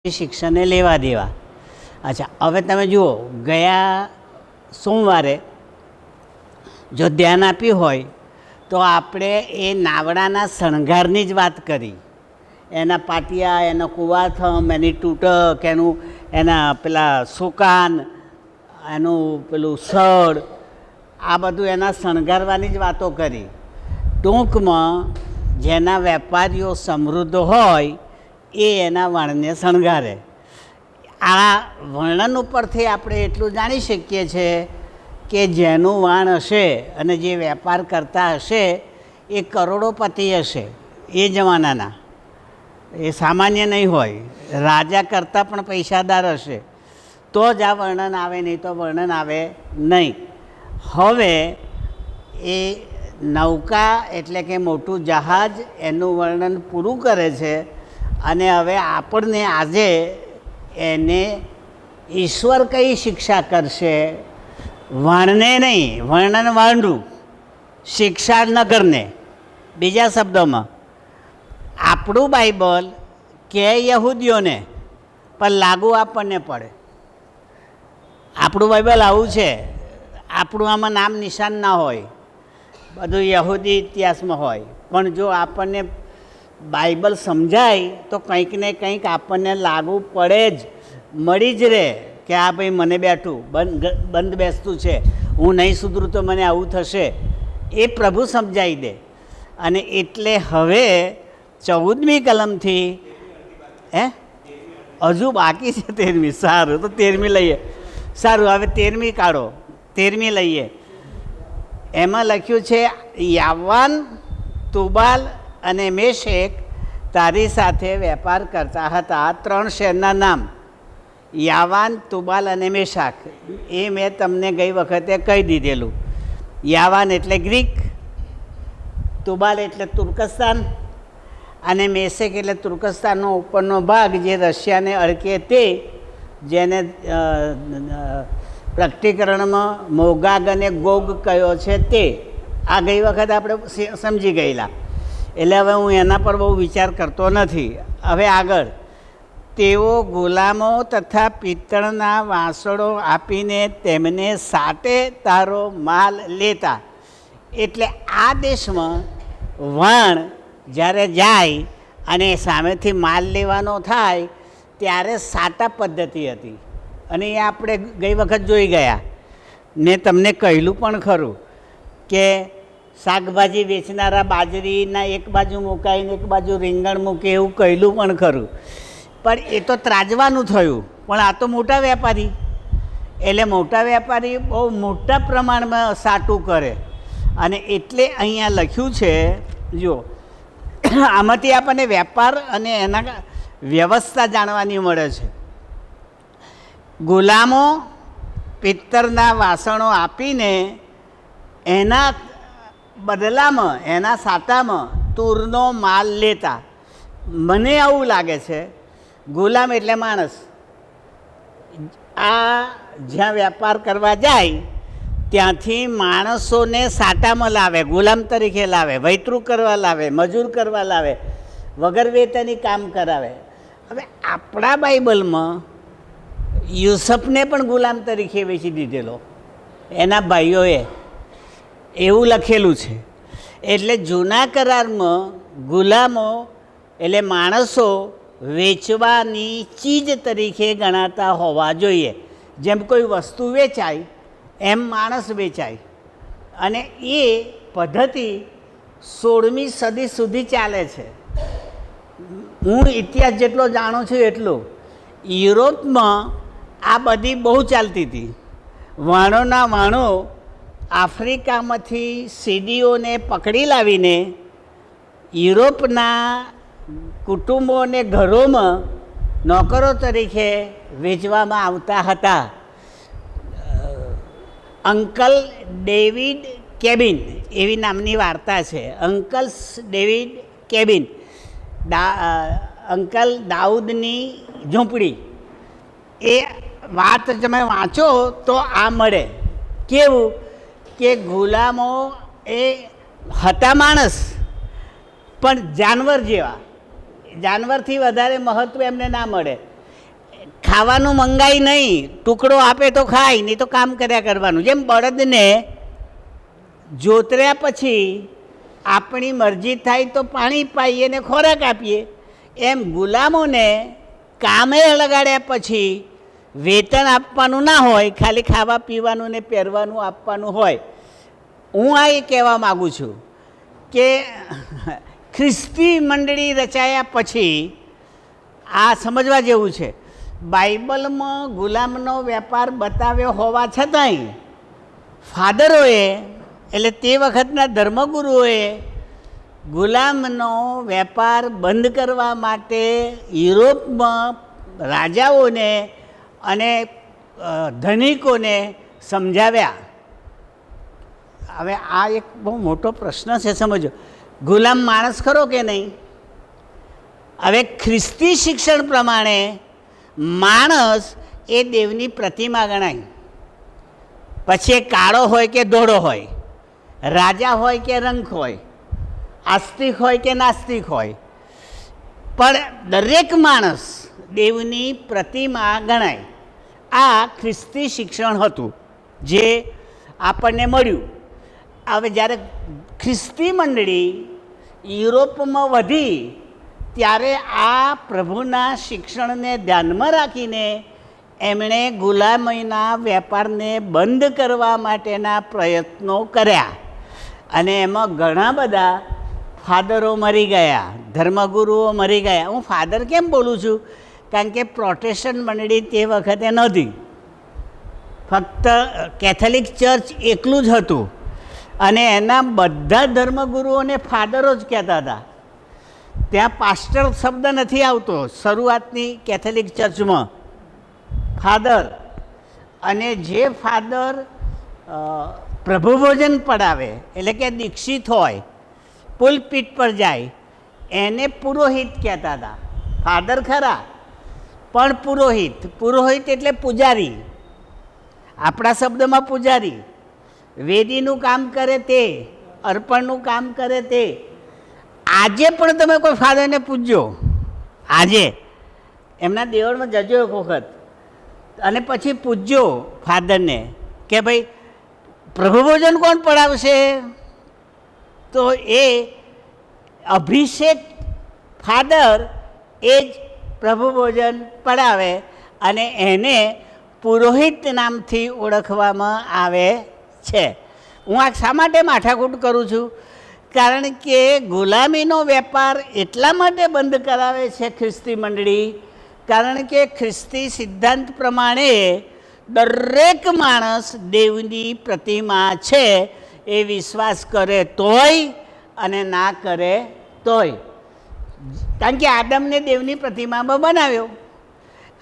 શિક્ષણને લેવા દેવા. અચ્છા, હવે તમે જુઓ, ગયા સોમવારે જો ધ્યાન આપ્યું હોય તો આપણે એ નાવડાના શણગારની જ વાત કરી. એના પાટિયા, એનો કુવાથમ, એની તૂટક, એના પેલા સુકાન, એનું પેલું સળ, આ બધું એના શણગારવાની જ વાતો કરી. ટૂંકમાં જેના વેપારીઓ સમૃદ્ધ હોય એ એના વાણને શણગારે. આ વર્ણન ઉપરથી આપણે એટલું જાણી શકીએ છીએ કે જેનું વાણ હશે અને જે વેપાર કરતા હશે એ કરોડોપતિ હશે એ જમાનાના. એ સામાન્ય નહીં હોય, રાજા કરતાં પણ પૈસાદાર હશે તો જ આ વર્ણન આવે, નહીં તો વર્ણન આવે નહીં. હવે એ નૌકા એટલે કે મોટું જહાજ એનું વર્ણન પૂરું કરે છે. અને હવે આપણને આજે એને ઈશ્વર કઈ શિક્ષા કરશે? વર્ણને નહીં, વર્ણન વાંડું, શિક્ષા નગરને. બીજા શબ્દોમાં આપણું બાઇબલ કે યહૂદીઓને પણ લાગુ આપણને પડે. આપણું બાઇબલ આવું છે, આપણું આમાં નામ નિશાન ના હોય, બધું યહૂદી ઇતિહાસમાં હોય. પણ જો આપણને બાઇબલ સમજાય તો કંઈક ને કંઈક આપણને લાગુ પડે જ, મળી જ રહે કે આ ભાઈ મને બેઠું બંધ બેસતું છે, હું નહીં સુધરું તો મને આવું થશે, એ પ્રભુ સમજાવી દે. અને એટલે હવે 14મી કલમથી હજુ બાકી છે 13મી. સારું, તો 13મી લઈએ. સારું, હવે 13મી કાઢો, 13મી લઈએ. એમાં લખ્યું છે, યાવાન, તુબાલ અને મેશેક તારી સાથે વેપાર કરતા હતા. 3 શહેરના નામ, યાવાન, તુબાલ અને મેશાક. એ મેં તમને ગઈ વખતે કહી દીધેલું. યાવાન એટલે ગ્રીક, તુબાલ એટલે તુર્કસ્તાન, અને મેશેક એટલે તુર્કસ્તાનનો ઉપરનો ભાગ જે રશિયાને અડકે તે, જેને પ્રકટીકરણમાં મોગાગ અને ગોગ કયો છે તે. આ ગઈ વખતે આપણે સમજી ગયેલા, એટલે હવે હું એના પર બહુ વિચાર કરતો નથી. હવે આગળ, તેઓ ગુલામો તથા પિત્તળના વાસણો આપીને તેમને સાટે તારો માલ લેતા. એટલે આ દેશમાં વાણ જ્યારે જાય અને સામેથી માલ લેવાનો થાય ત્યારે સાટા પદ્ધતિ હતી. અને એ આપણે ગઈ વખત જોઈ ગયા. મેં તમને કહેલું પણ ખરું કે શાકભાજી વેચનારા બાજરીના એક બાજુ મુકાઈને એક બાજુ રીંગણ મૂકે, એવું કહેલું પણ ખરું. પણ એ તો ત્રાજવાનું થયું. પણ આ તો મોટા વેપારી, એટલે મોટા વેપારી બહુ મોટા પ્રમાણમાં સાટું કરે. અને એટલે અહીંયા લખ્યું છે, જો આમાંથી આપણને વેપાર અને એના વ્યવસ્થા જાણવાની મળે છે. ગુલામો પિત્તળના વાસણો આપીને એના બદલામાં, એના સાટામાં તૂરનો માલ લેતા. મને આવું લાગે છે, ગુલામ એટલે માણસ. આ જ્યાં વેપાર કરવા જાય ત્યાંથી માણસોને સાટામાં લાવે, ગુલામ તરીકે લાવે, વૈતરું કરવા લાવે, મજૂર કરવા લાવે, વગર વેતની કામ કરાવે. હવે આપણા બાઇબલમાં યુસફને પણ ગુલામ તરીકે વેચી દીધેલો એના ભાઈઓએ, એવું લખેલું છે. એટલે જૂના કરારમાં ગુલામો એટલે માણસો વેચવાની ચીજ તરીકે ગણાતા હોવા જોઈએ. જેમ કોઈ વસ્તુ વેચાય એમ માણસ વેચાય. અને એ પદ્ધતિ 16મી સદી સુધી ચાલે છે. હું ઇતિહાસ જેટલો જાણું છું એટલું. યુરોપમાં આ બધી બહુ ચાલતી હતી. વાણોના વાણો આફ્રિકામાંથી સીડીઓને પકડી લાવીને યુરોપના કુટુંબો અને ઘરોમાં નોકરો તરીકે વેચવામાં આવતા હતા. અંકલ ડેવિડ કેબિન એવી નામની વાર્તા છે. અંકલ્સ ડેવિડ કેબિન, અંકલ દાઉદની ઝૂંપડી. એ વાત તમે વાંચો તો આ મળે. કેવું કે ગુલામો એ હતા માણસ પણ જાનવર જેવા, જાનવરથી વધારે મહત્ત્વ એમને ના મળે. ખાવાનું મંગાય નહીં, ટુકડો આપે તો ખાય, નહીં તો કામ કર્યા કરવાનું. જેમ બળદને જોતર્યા પછી આપણી મરજી થાય તો પાણી પાઈએ ને ખોરાક આપીએ, એમ ગુલામોને કામે લગાડ્યા પછી વેતન આપવાનું ના હોય, ખાલી ખાવા પીવાનું ને પહેરવાનું આપવાનું હોય. હું આ એ કહેવા માગું છું કે ખ્રિસ્તી મંડળી રચાયા પછી આ સમજવા જેવું છે. બાઇબલમાં ગુલામનો વેપાર બતાવ્યો હોવા છતાંય ફાધરોએ એટલે તે વખતના ધર્મગુરુઓએ ગુલામનો વેપાર બંધ કરવા માટે યુરોપમાં રાજાઓને અને ધનિકોને સમજાવ્યા. હવે આ એક બહુ મોટો પ્રશ્ન છે, સમજો. ગુલામ માણસ ખરો કે નહીં? હવે ખ્રિસ્તી શિક્ષણ પ્રમાણે માણસ એ દેવની પ્રતિમા ગણાય. પછી એ કાળો હોય કે ધોળો હોય, રાજા હોય કે રંક હોય, આસ્તિક હોય કે નાસ્તિક હોય, પણ દરેક માણસ દેવની પ્રતિમા ગણાય. આ ખ્રિસ્તી શિક્ષણ હતું જે આપણને મળ્યું. હવે જ્યારે ખ્રિસ્તી મંડળી યુરોપમાં વધી ત્યારે આ પ્રભુના શિક્ષણને ધ્યાનમાં રાખીને એમણે ગુલામીના વેપારને બંધ કરવા માટેના પ્રયત્નો કર્યા, અને એમાં ઘણા બધા ફાધરો મરી ગયા, ધર્મગુરુઓ મરી ગયા. હું ફાધર કેમ બોલું છું? કારણ કે પ્રોટેસ્ટન્ટ મંડળી તે વખતે નહોતી, ફક્ત કેથોલિક ચર્ચ એકલું જ હતું, અને એના બધા ધર્મગુરુઓને ફાધરો જ કહેતા હતા. ત્યાં પાસ્ટર શબ્દ નથી આવતો શરૂઆતની કેથોલિક ચર્ચમાં, ફાધર. અને જે ફાધર પ્રભુભોજન પડાવે એટલે કે દીક્ષિત હોય, પુલપીઠ પર જાય, એને પુરોહિત કહેતા હતા. ફાધર ખરા પણ પુરોહિત. પુરોહિત એટલે પૂજારી, આપણા શબ્દમાં પૂજારી. વેદીનું કામ કરે તે, અર્પણનું કામ કરે તે. આજે પણ તમે કોઈ ફાધરને પૂજજો, આજે એમના દેવળમાં જજો એક વખત અને પછી પૂજજો ફાધરને કે ભાઈ પ્રભુભોજન કોણ પડાવશે? તો એ અભિષેક ફાધર એ જ પ્રભુભોજન પડાવે, અને એને પુરોહિત નામથી ઓળખવામાં આવે છે. હું આ શા માટે માથાકૂટ કરું છું? કારણ કે ગુલામીનો વેપાર એટલા માટે બંધ કરાવે છે ખ્રિસ્તી મંડળી, કારણ કે ખ્રિસ્તી સિદ્ધાંત પ્રમાણે દરેક માણસ દેવની પ્રતિમા છે એ વિશ્વાસ કરે તોય અને ના કરે તોય. કારણ કે આદમને દેવની પ્રતિમામાં બનાવ્યો,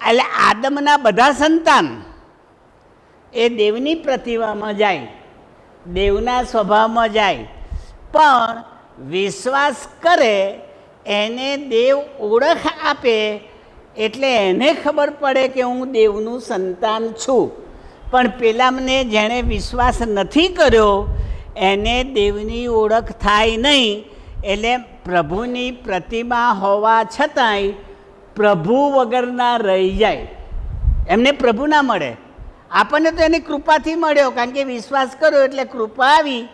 એટલે આદમના બધા સંતાન એ દેવની પ્રતિમામાં જાય, દેવના સ્વભાવમાં જાય. પણ વિશ્વાસ કરે એને દેવ ઓળખ આપે, એટલે એને ખબર પડે કે હું દેવનું સંતાન છું. પણ પેલામને જેણે વિશ્વાસ નથી કર્યો એને દેવની ઓળખ થાય નહીં. એટલે પ્રભુની પ્રતિમા હોવા છતાંય પ્રભુ વગરના રહી જાય, એમને પ્રભુ ના મળે. આપણને તો એની કૃપાથી મળ્યો, કારણ કે વિશ્વાસ કર્યો એટલે કૃપા આવી,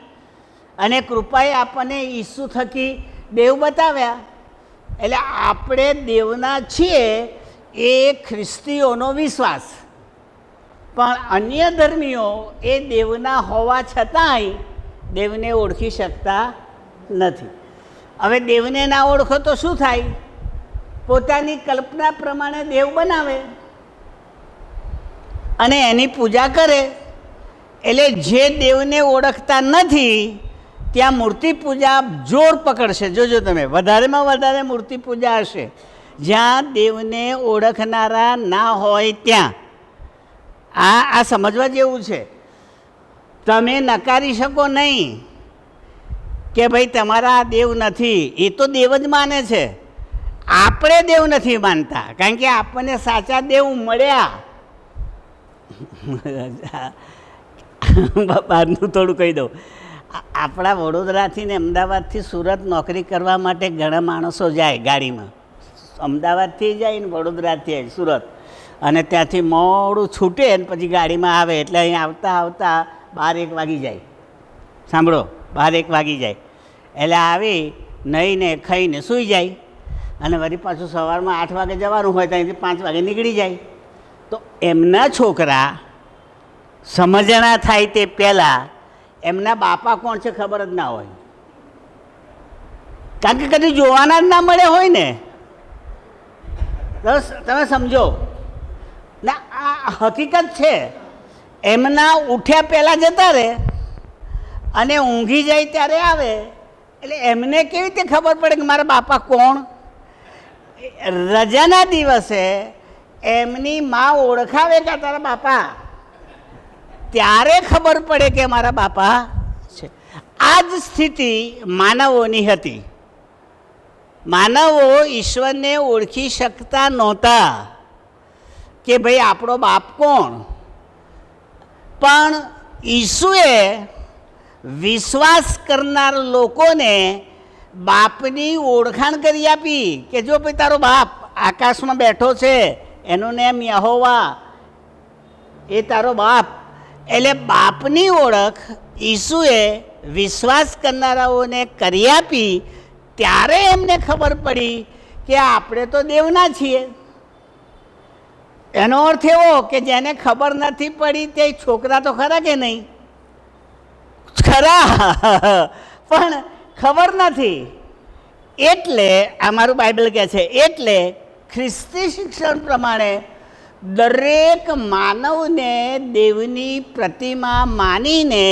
અને કૃપાએ આપણને ઈસુ થકી દેવ બતાવ્યા. એટલે આપણે દેવના છીએ એ ખ્રિસ્તીઓનો વિશ્વાસ. પણ અન્ય ધર્મીઓ એ દેવના હોવા છતાંય દેવને ઓળખી શકતા નથી. હવે દેવને ના ઓળખો તો શું થાય? પોતાની કલ્પના પ્રમાણે દેવ બનાવે અને એની પૂજા કરે. એટલે જે દેવને ઓળખતા નથી ત્યાં મૂર્તિ પૂજા જોર પકડશે. જોજો તમે, વધારેમાં વધારે મૂર્તિ પૂજા હશે જ્યાં દેવને ઓળખનારા ના હોય ત્યાં. આ સમજવા જેવું છે. તમે નકારી શકો નહીં કે ભાઈ તમારા દેવ નથી, એ તો દેવ જ માને છે. આપણે દેવ નથી માનતા, કારણ કે આપણને સાચા દેવ મળ્યા. બહારનું થોડું કહી દઉં. આપણા વડોદરાથી ને અમદાવાદથી સુરત નોકરી કરવા માટે ઘણા માણસો જાય ગાડીમાં. અમદાવાદથી જાય ને વડોદરાથી જાય સુરત. અને ત્યાંથી મોડું છૂટે ને પછી ગાડીમાં આવે એટલે અહીં આવતા આવતા 12-1 વાગી જાય. સાંભળો, 12-1 વાગી જાય એટલે આવી નહીને ખાઈને સૂઈ જાય અને વળી પાછું સવારમાં 8 વાગે જવાનું હોય તો અહીંથી 5 વાગે નીકળી જાય. તો એમના છોકરા સમજણા થાય તે પહેલાં એમના બાપા કોણ છે ખબર જ ના હોય, કારણ કે કદી જોવાના જ ના મળે હોય ને. તમે સમજો ના, આ હકીકત છે. એમના ઉઠ્યા પહેલાં જતા રહે અને ઊંઘી જાય ત્યારે આવે એટલે એમને કેવી રીતે ખબર પડે કે મારા બાપા કોણ? રજાના દિવસે એમની મા ઓળખાવે કે તારા બાપા, ત્યારે ખબર પડે કે મારા બાપા છે. આ જ સ્થિતિ માનવોની હતી. માનવો ઈશ્વરને ઓળખી શકતા નહોતા કે ભાઈ આપણો બાપ કોણ. પણ ઈસુએ વિશ્વાસ કરનાર લોકોને બાપની ઓળખાણ કરી આપી કે જો ભાઈ તારો બાપ આકાશમાં બેઠો છે, એનું નામ યહોવા, એ તારો બાપ. એટલે બાપની ઓળખ ઈસુએ વિશ્વાસ કરનારાઓને કરી આપી. ત્યારે એમને ખબર પડી કે આપણે તો દેવના છીએ. એનો અર્થ એવો કે જેને ખબર નથી પડી તે છોકરા તો ખરા કે નહીં? ખરા, પણ ખબર નથી. એટલે અમારું બાઇબલ કહે છે, એટલે ખ્રિસ્તી શિક્ષણ પ્રમાણે દરેક માનવને દેવની પ્રતિમા માનીને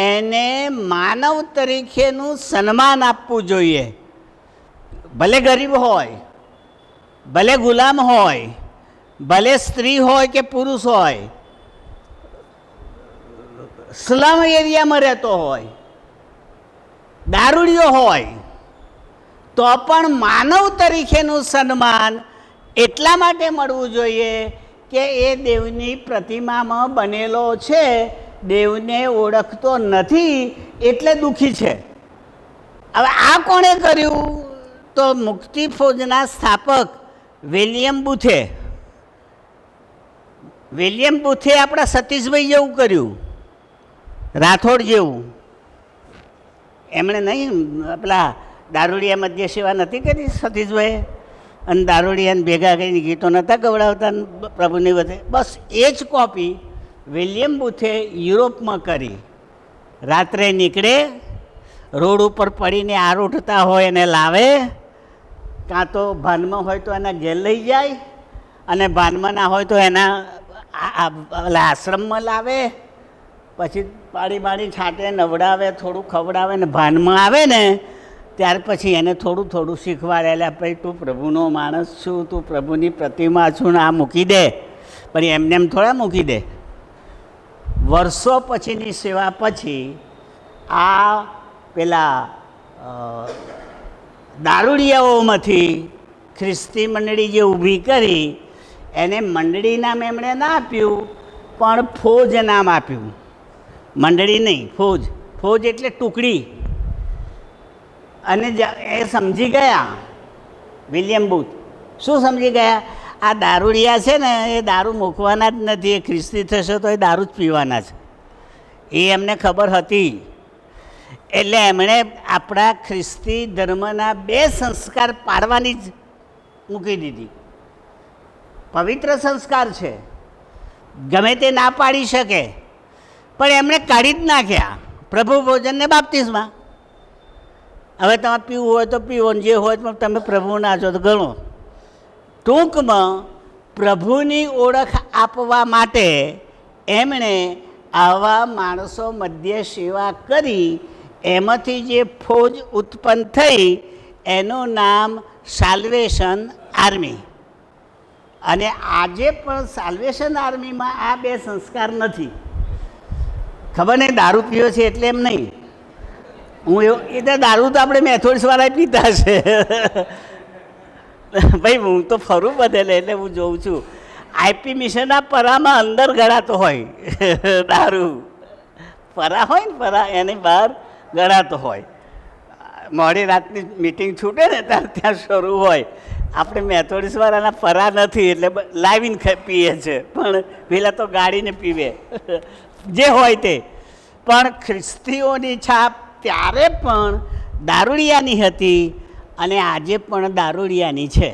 એને માનવ તરીકેનું સન્માન આપવું જોઈએ. ભલે ગરીબ હોય, ભલે ગુલામ હોય, ભલે સ્ત્રી હોય કે પુરુષ હોય, સ્લમ એરિયામાં રહેતો હોય, દારૂડિયો હોય, તો પણ માનવ તરીકેનું સન્માન એટલા માટે મળવું જોઈએ કે એ દેવની પ્રતિમામાં બનેલો છે, દેવને ઓળખતો નથી એટલે દુઃખી છે. હવે આ કોણે કર્યું? તો મુક્તિ ફોજના સ્થાપક વિલિયમ બુથે. વિલિયમ બુથે આપણા સતીશભાઈ જેવું કર્યું, રાઠોડ જેવું. એમણે નહીં પેલા દારૂડિયા મધ્ય સેવા નથી કરી સતીશભાઈ, અને દારૂડિયાને ભેગા કરીને ગીતો નહોતા ગવડાવતા પ્રભુની વધે, બસ એ જ કોપી વિલિયમ બુથે યુરોપમાં કરી. રાત્રે નીકળે, રોડ ઉપર પડીને આરોટતા હોય એને લાવે, કાં તો ભાનમાં હોય તો એના ઘેર લઈ જાય, અને ભાનમાં ના હોય તો એના આશ્રમમાં લાવે. પછી પાડી છાંટે, નવડાવે, થોડું ખવડાવે ને ભાનમાં આવે ને ત્યાર પછી એને થોડું થોડું શીખવાડે. એટલે ભાઈ તું પ્રભુનો માણસ છું, તું પ્રભુની પ્રતિમા છું ને આ મૂકી દે. પણ એમને એમ થોડા મૂકી દે. વર્ષો પછીની સેવા પછી આ પેલા દારૂડિયાઓમાંથી ખ્રિસ્તી મંડળી જે ઊભી કરી એને મંડળી નામ એમણે ના આપ્યું, પણ ફોજ નામ આપ્યું. મંડળી નહીં, ફોજ. ફોજ એટલે ટુકડી. અને એ સમજી ગયા વિલિયમ બુથ. શું સમજી ગયા? આ દારૂડિયા છે ને એ દારૂ મૂકવાના જ નથી, એ ખ્રિસ્તી થશે તો એ દારૂ જ પીવાના છે, એ એમને ખબર હતી. એટલે એમણે આપણા ખ્રિસ્તી ધર્મના 2 સંસ્કાર પાડવાની જ મૂકી દીધી. પવિત્ર સંસ્કાર છે, ગમે તે ના પાડી શકે, પણ એમણે કાઢી જ નાખ્યા. પ્રભુ ભોજનને બાપ્તિસ્મા. હવે તમારે પીવું હોય તો પીવો, જે હોય તો તમે પ્રભુના છો તો ગણો. ટૂંકમાં પ્રભુની ઓળખ આપવા માટે એમણે આવા માણસો મધ્ય સેવા કરી. એમાંથી જે ફોજ ઉત્પન્ન થઈ એનું નામ સાલ્વેશન આર્મી. અને આજે પણ સાલ્વેશન આર્મીમાં આ 2 સંસ્કાર નથી. ખબર નહીં, દારૂ પીવો છે એટલે એમ નહીં. હું એવું એ તો દારૂ તો આપણે મેથોડિસ્ટવાળા પીતા છે ભાઈ. હું તો ફરું બદલે એટલે હું જોઉં છું. આઈપી મિશનના પરામાં અંદર ગળાતો હોય દારૂ. પરા હોય ને, પરા એની બહાર ગળાતો હોય. મોડી રાતની મિટિંગ છૂટે ને ત્યાં શરૂ હોય આપણે મેથોડિસ્ટવાળાના પરા નથી એટલે લાવીને પીએ છે, પણ પેલા તો ગાડીને પીવે જે હોય તે. પણ ખ્રિસ્તીઓની છાપ ત્યારે પણ દારૂડિયાની હતી અને આજે પણ દારૂડિયાની છે.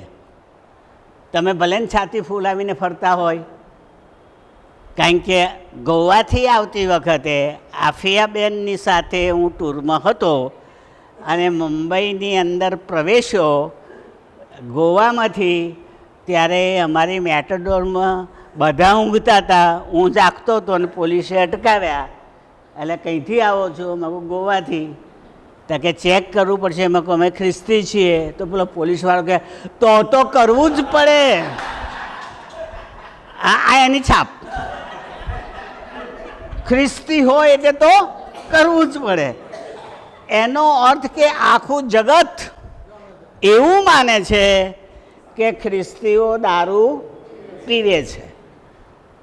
તમે ભલે ને છાતી ફૂલાવીને ફરતા હોય, કારણ કે ગોવાથી આવતી વખતે આફિયાબેનની સાથે હું ટૂરમાં હતો અને મુંબઈની અંદર પ્રવેશ્યો ગોવામાંથી, ત્યારે અમારી મેટાડોરમાં બધા ઊંઘતા હતા, હું જાગતો હતો અને પોલીસે અટકાવ્યા. એટલે કંઈથી આવો છો? મેં કહું ગોવાથી. તો કે ચેક કરવું પડશે. મેં કહું અમે ખ્રિસ્તી છીએ. તો પેલો પોલીસવાળો કહે તો કરવું જ પડે. આ એની છાપ, ખ્રિસ્તી હોય એટલે તો કરવું જ પડે. એનો અર્થ કે આખું જગત એવું માને છે કે ખ્રિસ્તીઓ દારૂ પીવે છે.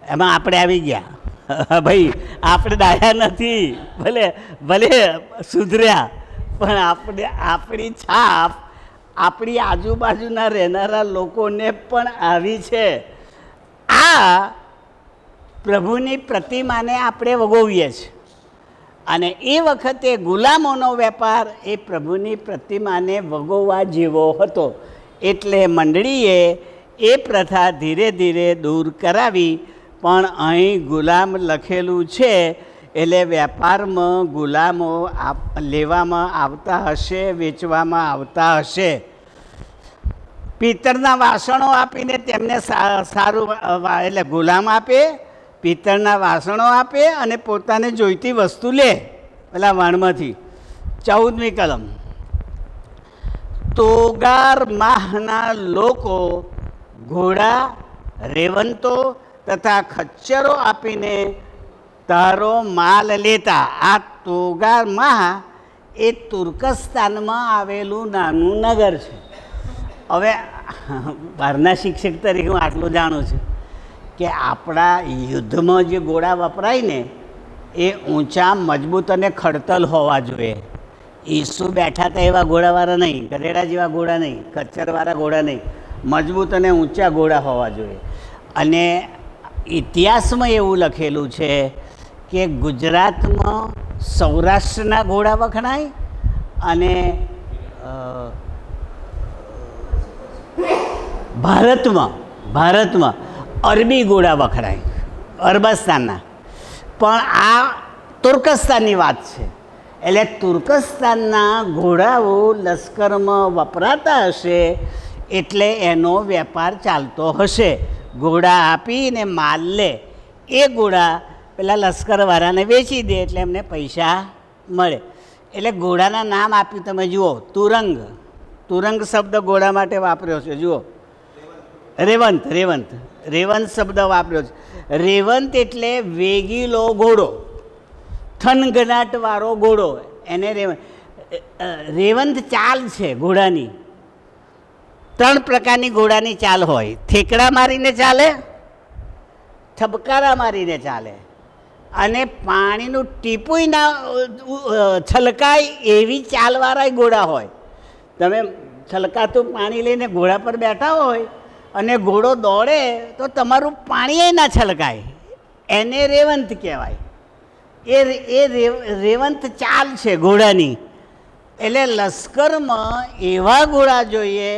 એમાં આપણે આવી ગયા. ભાઈ આપણે ડાયા નથી, ભલે ભલે સુધર્યા, પણ આપણે આપણી છાપ આપણી આજુબાજુના રહેનારા લોકોને પણ આવી છે. આ પ્રભુની પ્રતિમાને આપણે વગોવીએ છીએ અને એ વખતે ગુલામોનો વેપાર એ પ્રભુની પ્રતિમાને વગોવવા જેવો હતો. એટલે મંડળીએ એ પ્રથા ધીરે ધીરે દૂર કરાવી. પણ અહીં ગુલામ લખેલું છે એટલે વેપારમાં ગુલામો લેવામાં આવતા હશે, વેચવામાં આવતા હશે. પિત્તળના વાસણો આપીને તેમને સારું એટલે ગુલામ આપે, પિત્તળના વાસણો આપે અને પોતાને જોઈતી વસ્તુ લે પેલા વાણમાંથી. 14મી કલમ. તોગાર માહના લોકો ઘોડા, રેવંતો તથા ખચ્ચરો આપીને તારો માલ લેતા. આ તોગાર માહ એ તુર્કસ્તાનમાં આવેલું નાનું નગર છે. હવે બહારના શિક્ષક તરીકે હું આટલું જાણું છું કે આપણા યુદ્ધમાં જે ઘોડા વપરાય ને એ ઊંચા, મજબૂત અને ખડતલ હોવા જોઈએ. ઈસુ બેઠા હતા એવા ઘોડાવાળા નહીં, ગધેડા જેવા ઘોડા નહીં, ખચ્ચરવાળા ઘોડા નહીં, મજબૂત અને ઊંચા ઘોડા હોવા જોઈએ. અને ઇતિહાસમાં એવું લખેલું છે કે ગુજરાતમાં સૌરાષ્ટ્રના ઘોડા વખણાય અને ભારતમાં અરબી ઘોડા વખણાય, અરબસ્તાનના. પણ આ તુર્કસ્તાનની વાત છે. એટલે તુર્કસ્તાનના ઘોડાઓ લશ્કરમાં વપરાતા હશે એટલે એનો વેપાર ચાલતો હશે. ઘોડા આપીને માલ લે, એ ઘોડા પેલા લશ્કરવાળાને વેચી દે એટલે એમને પૈસા મળે. એટલે ઘોડાના નામ આપ્યું તમે જુઓ. તુરંગ, તુરંગ શબ્દ ઘોડા માટે વાપર્યો છે. જુઓ, રેવંત, રેવંત શબ્દ વાપર્યો છે. રેવંત એટલે વેગીલો ઘોડો, થનગનાટવાળો ઘોડો, એને રેવંત ચાલ છે ઘોડાની. 3 પ્રકારની ઘોડાની ચાલ હોય. ઠેકડા મારીને ચાલે, થબકારા મારીને ચાલે અને પાણીનું ટીપું ના છલકાય એવી ચાલવાળા ઘોડા હોય. તમે છલકાતું પાણી લઈને ઘોડા પર બેઠા હોય અને ઘોડો દોડે તો તમારું પાણી ના છલકાય, એને રેવંત કહેવાય. એ રેવંત ચાલ છે ઘોડાની. એટલે લશ્કરમાં એવા ઘોડા જોઈએ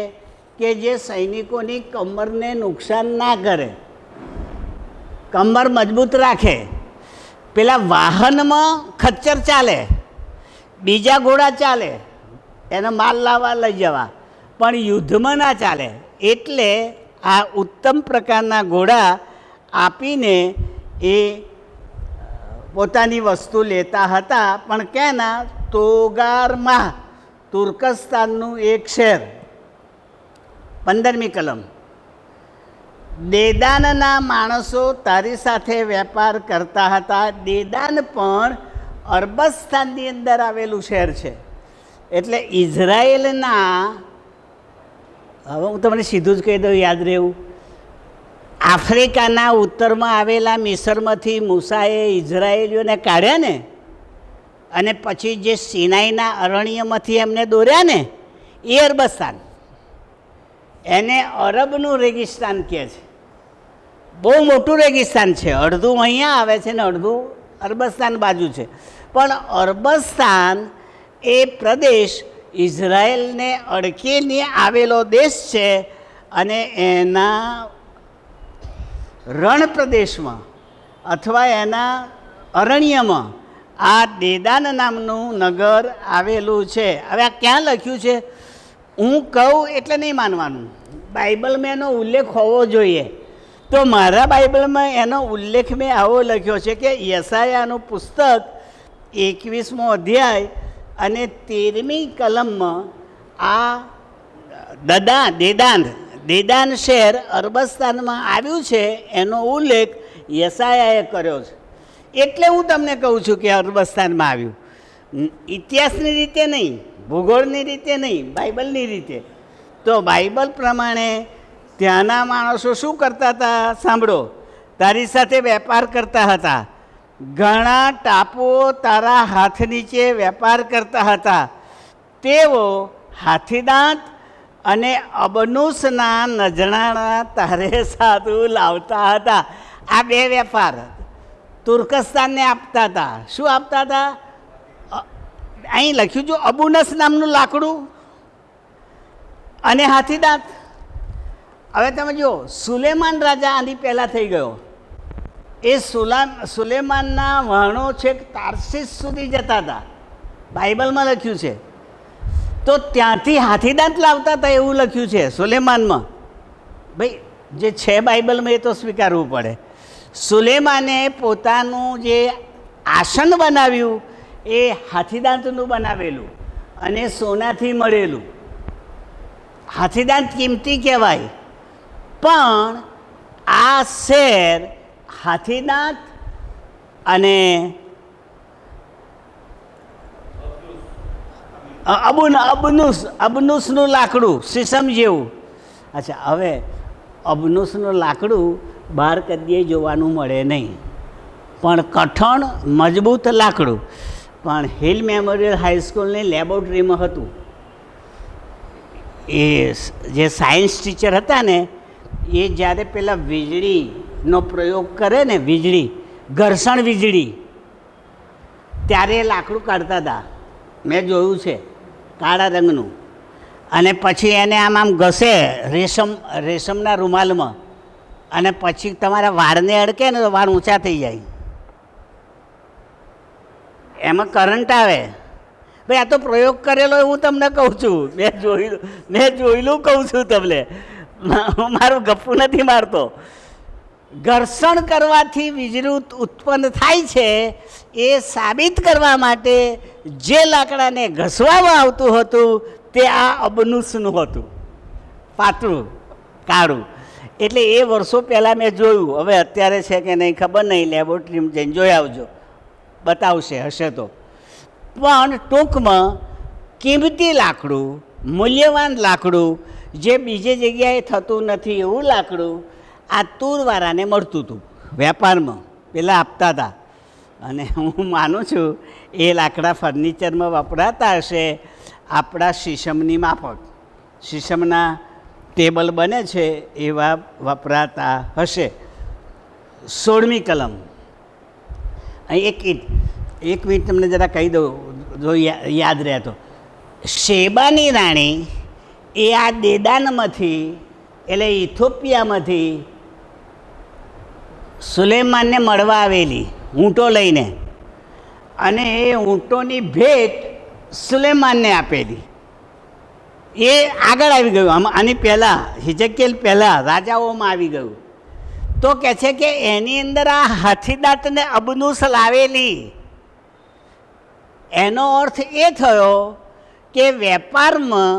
કે જે સૈનિકોની કમરને નુકસાન ના કરે, કમર મજબૂત રાખે. પેલા વાહનમાં ખચ્ચર ચાલે, બીજા ઘોડા ચાલે, એને માલ લાવવા લઈ જવા, પણ યુદ્ધમાં ના ચાલે. એટલે આ ઉત્તમ પ્રકારના ઘોડા આપીને એ પોતાની વસ્તુ લેતા હતા. પણ ક્યાંના? તોગારમાં, તુર્કસ્તાનનું એક શહેર. 15મી કલમ. દેદાનના માણસો તારી સાથે વેપાર કરતા હતા. દેદાન પણ અરબસ્તાનની અંદર આવેલું શહેર છે. એટલે ઇઝરાયેલના, હવે હું તમને સીધું જ કહી દઉં, યાદ રહેવું, આફ્રિકાના ઉત્તરમાં આવેલા મિસરમાંથી મૂસાએ ઇઝરાયેલીઓને કાઢ્યા ને, અને પછી જે સિનાઈના અરણ્યમાંથી એમને દોર્યા ને, એ અરબસ્તાન. એને અરબનું રેગિસ્તાન કહે છે. બહુ મોટું રેગિસ્તાન છે, અડધું અહીંયા આવે છે ને અડધું અરબસ્તાન બાજુ છે. પણ અરબસ્તાન એ પ્રદેશ ઇઝરાયલને અડકીને આવેલો દેશ છે અને એના રણ પ્રદેશમાં અથવા એના અરણ્યમાં આ દેદાન નામનું નગર આવેલું છે. હવે આ ક્યાં લખ્યું છે? હું કહું એટલે નહીં માનવાનું, બાઇબલમાં એનો ઉલ્લેખ હોવો જોઈએ. તો મારા બાઇબલમાં એનો ઉલ્લેખ મેં આવો લખ્યો છે કે યશાયાનું પુસ્તક 21મો અધ્યાય અને 13મી કલમમાં આ દેદાન શહેર અરબસ્તાનમાં આવ્યું છે એનો ઉલ્લેખ યશાયાએ કર્યો છે. એટલે હું તમને કહું છું કે અરબસ્તાનમાં આવ્યું, ઇતિહાસની રીતે નહીં, ભૂગોળની રીતે નહીં, બાઇબલની રીતે. તો બાઇબલ પ્રમાણે ત્યાંના માણસો શું કરતા હતા સાંભળો, તારી સાથે વેપાર કરતા હતા. ઘણા ટાપુઓ તારા હાથ નીચે વેપાર કરતા હતા. તેઓ હાથીદાંત અને અબનુસના નજણાના તારે સાધુ લાવતા હતા. આ બે વેપાર તુર્કસ્તાનને આપતા હતા. શું આપતા હતા? અહીં લખ્યું છે અબુનસ નામનું લાકડું અને હાથીદાંત. હવે તમે જુઓ, સુલેમાન રાજા આની પહેલાં થઈ ગયો. એ સુલેમાનના વહાણો છેક તાર્શીશ સુધી જતા હતા, બાઇબલમાં લખ્યું છે. તો ત્યાંથી હાથીદાંત લાવતા હતા એવું લખ્યું છે સુલેમાનમાં. ભાઈ જે છે બાઇબલમાં એ તો સ્વીકારવું પડે. સુલેમાને પોતાનું જે આસન બનાવ્યું એ હાથીદાંતનું બનાવેલું અને સોનાથી મળેલું. હાથીદાંત કિંમતી કહેવાય, પણ આ શહેર હાથીદાંત અને અબનુસનું લાકડું સીસમ જેવું. અચ્છા, હવે અબનુસનું લાકડું બહાર કદીએ જોવાનું મળે નહીં, પણ કઠણ મજબૂત લાકડું. પણ હિલ મેમોરિયલ હાઈસ્કૂલની લેબોરેટરીમાં હતું. એ જે સાયન્સ ટીચર હતા ને, એ જ્યારે પેલા વીજળીનો પ્રયોગ કરે ને, ઘર્ષણ વીજળી, ત્યારે એ લાકડું કાઢતા હતા. મેં જોયું છે, કાળા રંગનું. અને પછી એને આમ ઘસે રેશમના રૂમાલમાં, અને પછી તમારા વાળને અડકે ને તો વાળ ઊંચા થઈ જાય. એમાં કરંટ આવે. ભાઈ આ તો પ્રયોગ કરેલો હું તમને કહું છું, મેં જોયેલું કહું છું તમને, મારું ગપ્પું નથી મારતો. ઘર્ષણ કરવાથી વીજળી ઉત્પન્ન થાય છે એ સાબિત કરવા માટે જે લાકડાને ઘસવામાં આવતું હતું તે આ અબનુસનું હતું, પાતળું કાળું. એટલે એ વર્ષો પહેલાં મેં જોયું. હવે અત્યારે છે કે નહીં ખબર નહીં, લેબોરેટરીમાં જઈને જોઈ આવજો, બતાવશે હશે તો. પણ ટૂંકમાં કિંમતી લાકડું, મૂલ્યવાન લાકડું, જે બીજી જગ્યાએ થતું નથી એવું લાકડું આ તૂરવાળાને મળતું હતું વેપારમાં, પેલા આપતા હતા. અને હું માનું છું એ લાકડા ફર્નિચરમાં વપરાતા હશે આપણા શીશમની માફક. શીશમના ટેબલ બને છે એવા વપરાતા હશે. 16મી કલમ. અહીં એક મિનિટ તમને જરા કહી દઉં જો યાદ રહે તો. શેબાની રાણી એ આ દેદાનમાંથી એટલે ઇથોપિયામાંથી સુલેમાનને મળવા આવેલી ઊંટો લઈને, અને એ ઊંટોની ભેટ સુલેમાનને આપેલી. એ આગળ આવી ગયું, આની પહેલાં હિજકિયલ પહેલાં રાજાઓમાં આવી ગયું. તો કહે છે કે એની અંદર આ હાથીદાંતને અબનુસ લાવેલી. એનો અર્થ એ થયો કે વેપારમાં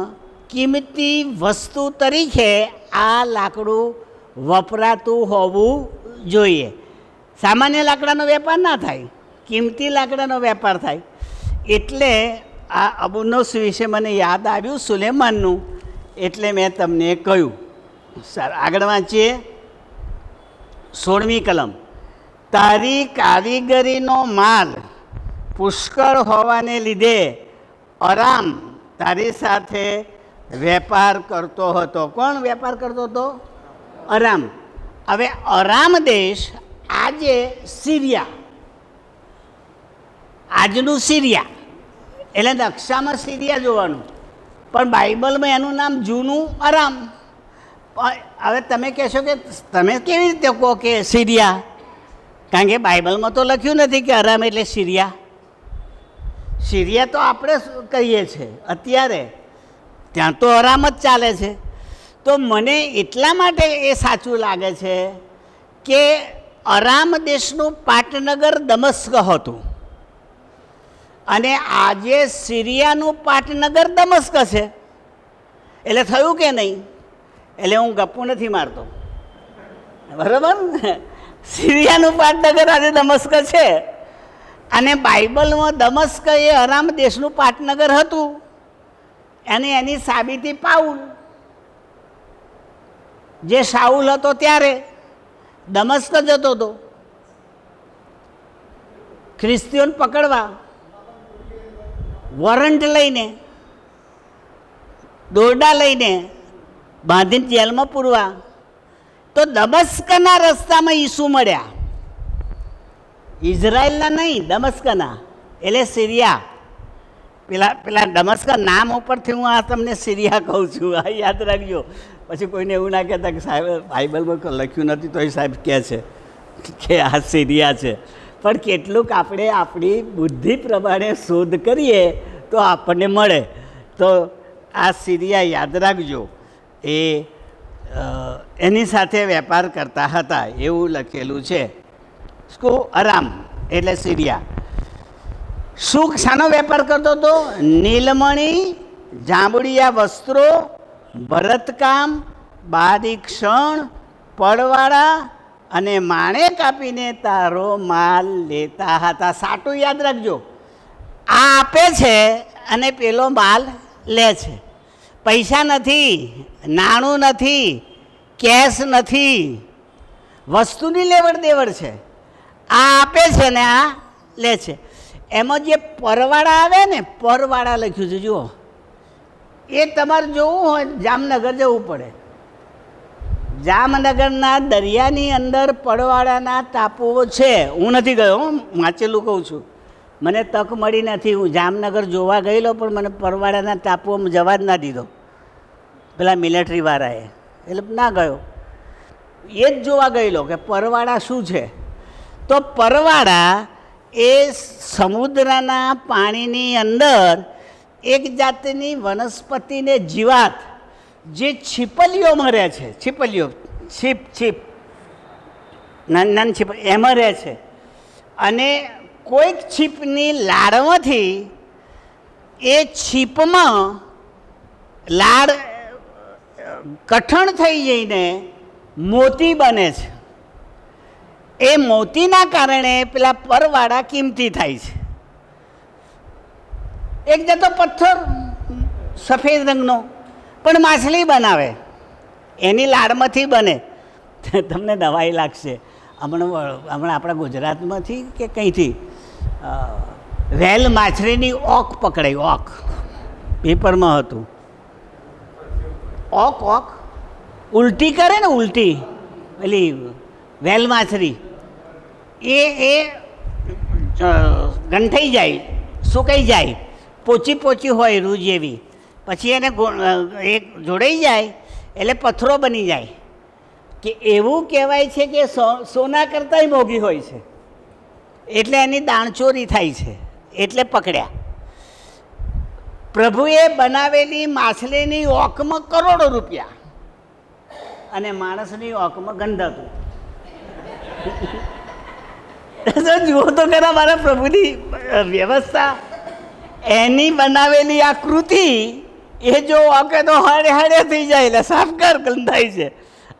કિંમતી વસ્તુ તરીકે આ લાકડું વપરાતું હોવું જોઈએ. સામાન્ય લાકડાનો વેપાર ના થાય, કિંમતી લાકડાનો વેપાર થાય. એટલે આ અબનુસ વિશે મને યાદ આવ્યું સુલેમાનનું, એટલે મેં તમને કહ્યું. સર આગળ વાંચીએ. 16મી કલમ. તારી કારીગરીનો માલ પુષ્કળ હોવાને લીધે અરામ તારી સાથે વેપાર કરતો હતો. કોણ વેપાર કરતો હતો? અરામ. હવે અરામ દેશ આજે સિરિયા, આજનું સિરિયા, એટલે નકશામાં સિરિયા જોવાનું, પણ બાઇબલમાં એનું નામ જૂનું અરામ. હવે તમે કહેશો કે તમે કેવી રીતે કહો કે સિરિયા? કારણ કે બાઇબલમાં તો લખ્યું નથી કે અરામ એટલે સિરિયા. સિરિયા તો આપણે કહીએ છીએ અત્યારે, ત્યાં તો અરામ જ ચાલે છે. તો મને એટલા માટે એ સાચું લાગે છે કે અરામ દેશનું પાટનગર દમસ્ક હતું અને આજે સિરિયાનું પાટનગર દમસ્ક છે. એટલે થયું કે નહીં? એટલે હું ગપ્પું નથી મારતો, બરાબર? સિરિયાનું પાટનગર આજે દમસ્ક છે અને બાઇબલમાં દમસ્ક એ અરામ દેશનું પાટનગર હતું અને એની સાબિતી પાઉલ, જે શાઉલ હતો ત્યારે દમસ્ક જતો હતો ખ્રિસ્તીઓને પકડવા, વોરંટ લઈને, દોરડા લઈને બાંધીને જેલમાં પૂરવા. તો દમસ્કના રસ્તામાં ઈસુ મળ્યા, ઇઝરાયલના નહીં, દમસ્કના, એટલે સિરિયા. પેલા દમસ્ક નામ ઉપરથી હું આ તમને સિરિયા કહું છું, આ યાદ રાખજો. પછી કોઈને એવું ના કહેતા કે સાહેબ બાઇબલમાં લખ્યું નથી તો એ સાહેબ કહે છે કે આ સિરિયા છે. પણ કેટલુંક આપણે આપણી બુદ્ધિ પ્રમાણે શોધ કરીએ તો આપણને મળે. તો આ સિરિયા યાદ રાખજો, એ એની સાથે વેપાર કરતા હતા એવું લખેલું છે. શું? અરામ એટલે સિરિયા. શું શાનો વેપાર કરતો હતો? નીલમણી, જાંબુડિયા વસ્ત્રો, ભરતકામ, બારીક ક્ષણ, પડવાળા અને માણે કાપીને તારો માલ લેતા હતા. સાટું યાદ રાખજો, આ આપે છે અને પેલો માલ લે છે. પૈસા નથી, નાણું નથી, કેશ નથી, વસ્તુની લેવડ દેવડ છે. આ આપે છે ને આ લે છે. એમાં જે પરવાળા આવે ને, પરવાળા લખ્યું છે જુઓ, એ તમારે જોવું હોય જામનગર જવું પડે. જામનગરના દરિયાની અંદર પડવાળાના ટાપુઓ છે. હું નથી ગયો, હું વાંચેલું કહું છું, મને તક મળી નથી. હું જામનગર જોવા ગયેલો પણ મને પરવાળાના ટાપુઓમાં જવા જ ના દીધો પેલા મિલિટરીવાળાએ, એટલે ના ગયો. એ જ જોવા ગયેલો કે પરવાળા શું છે. તો પરવાળા એ સમુદ્રના પાણીની અંદર એક જાતની વનસ્પતિને જીવાત, જે છીપલીઓમાં રહે છે, છીપલીઓ, છીપ નાની છીપ, એમાં રહે છે. અને કોઈક છીપની લાડમાંથી એ છીપમાં લાડ કઠણ થઈ જઈને મોતી બને છે. એ મોતીના કારણે પેલા પરવાળા કિંમતી થાય છે. એક જતો પથ્થર સફેદ રંગનો પણ માછલી બનાવે, એની લાડમાંથી બને. તમને દવાઈ લાગશે. હમણાં આપણા ગુજરાતમાંથી કે કંઈથી વેલ માછલીની ઓક પકડાઈ, ઓક પેપરમાં હતું. ઓક ઉલટી કરે ને, ઉલટી પેલી વેલ માછલી એ ગંઠાઈ જાય, સુકાઈ જાય, પોચી હોય રૂ જેવી. પછી એને એક જોડાઈ જાય એટલે પથ્થરો બની જાય. કે એવું કહેવાય છે કે સોના કરતાંય મોંઘી હોય છે, એટલે એની દાણચોરી થાય છે, એટલે પકડ્યા. પ્રભુએ બનાવેલી માછલીની ઓકમાં કરોડો રૂપિયા અને માણસની ઓકમાં ગંધ હતું. જુઓ તો ખરા મારા પ્રભુની વ્યવસ્થા, એની બનાવેલી આ કૃતિ એ જો ઓકે તો હળે થઈ જાય, એટલે સાફ કર ગંધાય છે.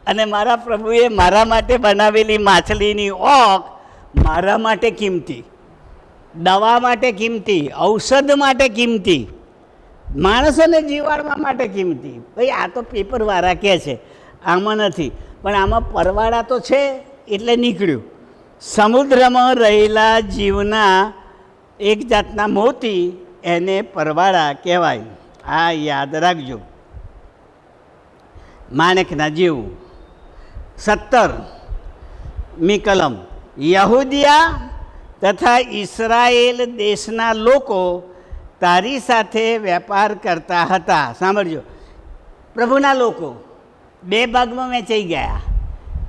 અને મારા પ્રભુએ મારા માટે બનાવેલી માછલીની ઓક મારા માટે કિંમતી, દવા માટે કિંમતી, ઔષધ માટે કિંમતી, માણસોને જીવાડવા માટે કિંમતી. ભાઈ આ તો પેપરવાળા કહે છે, આમાં નથી, પણ આમાં પરવાળા તો છે એટલે નીકળ્યું. સમુદ્રમાં રહેલા જીવના એક જાતના મોતી, એને પરવાળા કહેવાય. આ યાદ રાખજો. માણેકના જેવું. 17મી કલમ, યહૂદિયા તથા ઇસરાયેલ દેશના લોકો તારી સાથે વેપાર કરતા હતા. સાંભળજો, પ્રભુના લોકો 2 ભાગમાં વહેંચાઈ ગયા.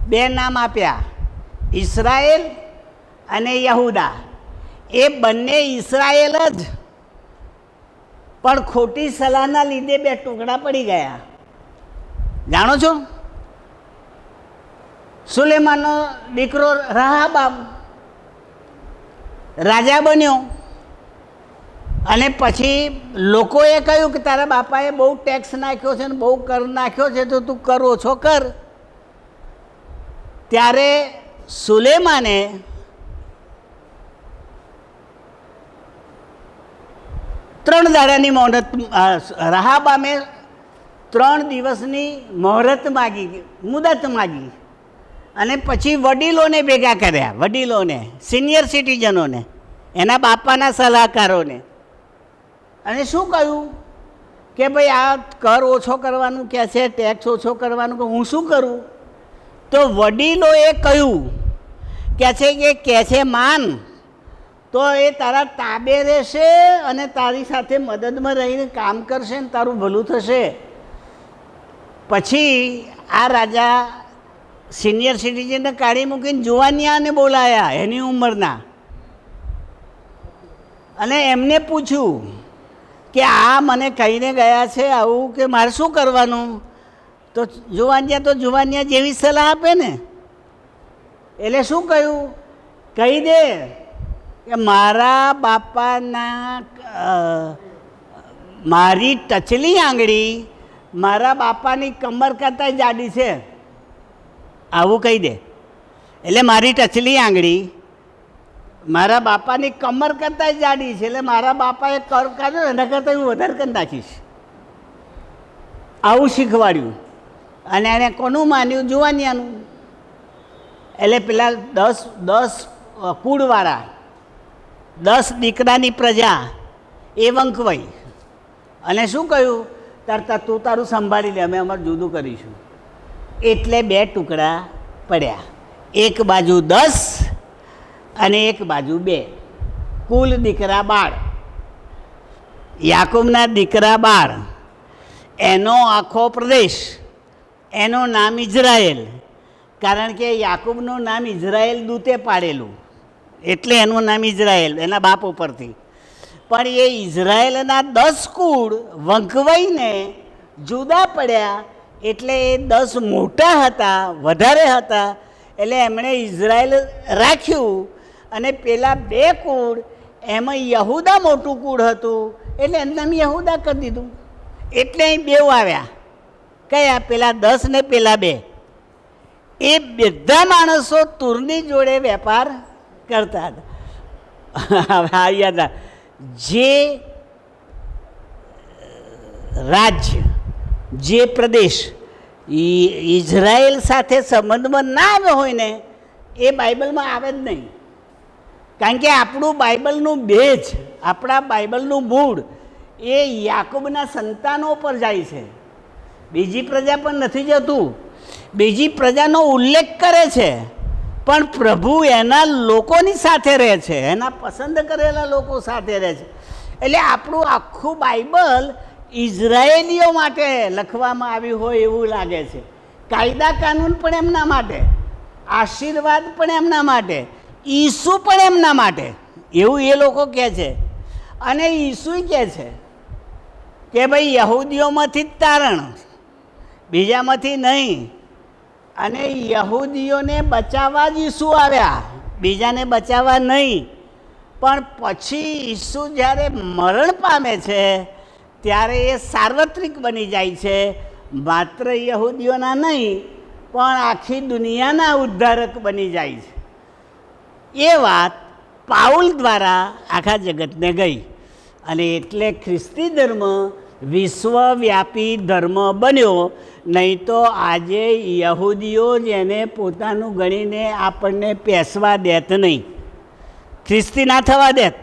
2 નામ આપ્યા, ઇસરાયેલ અને યહૂદા. એ બંને ઇસરાયેલ જ, પણ ખોટી સલાહના લીધે 2 ટુકડા પડી ગયા. જાણો છો, સુલેમાનનો દીકરો રાહાબામ રાજા બન્યો, અને પછી લોકોએ કહ્યું કે તારા બાપાએ બહુ ટેક્સ નાખ્યો છે ને બહુ કર નાખ્યો છે, તો તું કર ઓછો કર. ત્યારે સુલેમાને ત્રણ દાડાની મોહરત, રાહાબામે 3 દિવસની મોહરત માગી, મુદત માગી, અને પછી વડીલોને ભેગા કર્યા, વડીલોને, સિનિયર સિટીઝનોને, એના બાપાના સલાહકારોને, અને શું કહ્યું કે ભાઈ આ કર ઓછો કરવાનું કહે છે, ટેક્સ ઓછો કરવાનું, કે હું શું કરું? તો વડીલોએ કહ્યું કે છે માન તો એ તારા તાબે રહેશે અને તારી સાથે મદદમાં રહીને કામ કરશે ને તારું ભલું થશે. પછી આ રાજા સિનિયર સિટીઝનને કાઢી મૂકીને જુવાનિયાને બોલાયા એની ઉંમરના, અને એમને પૂછ્યું કે આ મને કહીને ગયા છે આવું, કે મારે શું કરવાનું? તો જુવાનિયા જેવી સલાહ આપે ને, એટલે શું કહ્યું? કહી દે કે મારા બાપાના મારી ટચલી આંગળી મારા બાપાની કમર કરતાં જાડી છે, આવું કહી દે. એટલે મારી ટચલી આંગળી મારા બાપાની કમર કરતાં જાડી છે, એટલે મારા બાપાએ કર કાઢ્યો એના કરતાં હું વધારે કરી નાખીશ, આવું શીખવાડ્યું. અને એને કોનું માન્યું? જુવાનિયાનું. એટલે પેલા 10 કુળવાળા, 10 દીકરાની પ્રજા એ વંકવાઈ, અને શું કહ્યું? તરતા તું તારું સંભાળી લે, અમે અમારું જુદું કરીશું. એટલે 2 ટુકડા પડ્યા, એક બાજુ 10 અને એક બાજુ 2. કુલ દીકરા 12. યાકૂબના દીકરા 12, એનો આખો પ્રદેશ, એનું નામ ઇઝરાયેલ, કારણ કે યાકૂબનું નામ ઇઝરાયેલ દૂતે પાડેલું, એટલે એનું નામ ઇઝરાયેલ એના બાપ ઉપરથી. પણ એ ઇઝરાયેલના 10 કુળ વંકવાઈને જુદા પડ્યા, એટલે એ 10 મોટા હતા, વધારે હતા, એટલે એમણે ઇઝરાયેલ રાખ્યું. અને પેલા 2 કુળ, એમાં યહૂદા મોટું કુળ હતું, એટલે એનું નામ યહૂદા કરી દીધું. એટલે અહીં 2 આવ્યા. કયા? પેલા 10 ને પેલા 2. એ બધા માણસો તુરની જોડે વેપાર કરતા હતા. હવે આ યાદ, જે રાજ્ય, જે પ્રદેશ ઇઝરાયેલ સાથે સંબંધમાં ના આવ્યો હોય ને, એ બાઇબલમાં આવે જ નહીં. કારણ કે આપણું બાઇબલનું બેઝ, આપણા બાઇબલનું મૂળ એ યાકૂબના સંતાનો પર જાય છે, બીજી પ્રજા પર નથી જતું. બીજી પ્રજાનો ઉલ્લેખ કરે છે, પણ પ્રભુ એના લોકોની સાથે રહે છે, એના પસંદ કરેલા લોકો સાથે રહે છે. એટલે આપણું આખું બાઇબલ ઇઝરાયેલીઓ માટે લખવામાં આવ્યું હોય એવું લાગે છે. કાયદા કાનૂન પણ એમના માટે, આશીર્વાદ પણ એમના માટે, ઈસુ પણ એમના માટે, એવું એ લોકો કહે છે. અને ઈસુ કહે છે કે ભાઈ યહૂદીઓમાંથી જ તારણ, બીજામાંથી નહીં. અને યહૂદીઓને બચાવવા જ ઈસુ આવ્યા, બીજાને બચાવવા નહીં. પણ પછી ઈસુ જ્યારે મરણ પામે છે ત્યારે એ સાર્વત્રિક બની જાય છે, માત્ર યહૂદીઓના નહીં પણ આખી દુનિયાના ઉદ્ધારક બની જાય છે. એ વાત પાઉલ દ્વારા આખા જગતને ગઈ, અને એટલે ખ્રિસ્તી ધર્મ વિશ્વવ્યાપી ધર્મ બન્યો. નહીં તો આજે યહૂદીઓ જ એને પોતાનું ગણીને આપણને પેસવા દેત નહીં, ખ્રિસ્તી ના થવા દેત,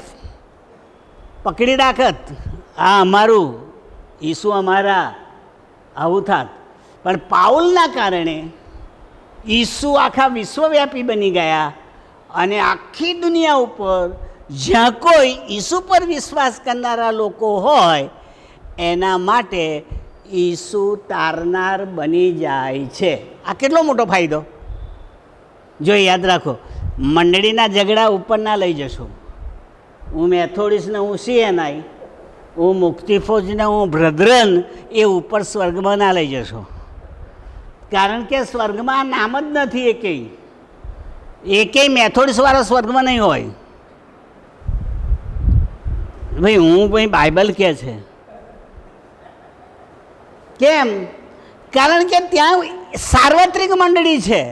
પકડી રાખત, આ અમારું, ઈસુ અમારા, આવું થાત. પણ પાઉલના કારણે ઈસુ આખા વિશ્વવ્યાપી બની ગયા અને આખી દુનિયા ઉપર જ્યાં કોઈ ઈસુ પર વિશ્વાસ કરનારા લોકો હોય એના માટે ઈસુ તારનાર બની જાય છે. આ કેટલો મોટો ફાયદો! જો યાદ રાખો, મંડળીના ઝઘડા ઉપર ના લઈ જશો. હું મેથોડિસ્ટને હું CNI, હું મુક્તિ ફોજને હું બ્રધરન, એ ઉપર સ્વર્ગમાં ના લઈ જશો. કારણ કે સ્વર્ગમાં નામ જ નથી એકેય મેથોડિસ્ટવાળો સ્વર્ગમાં નહીં હોય. ભાઈ હું ભાઈ બાઇબલ કહે છે. કેમ? કારણ કે ત્યાં સાર્વત્રિક મંડળી છે.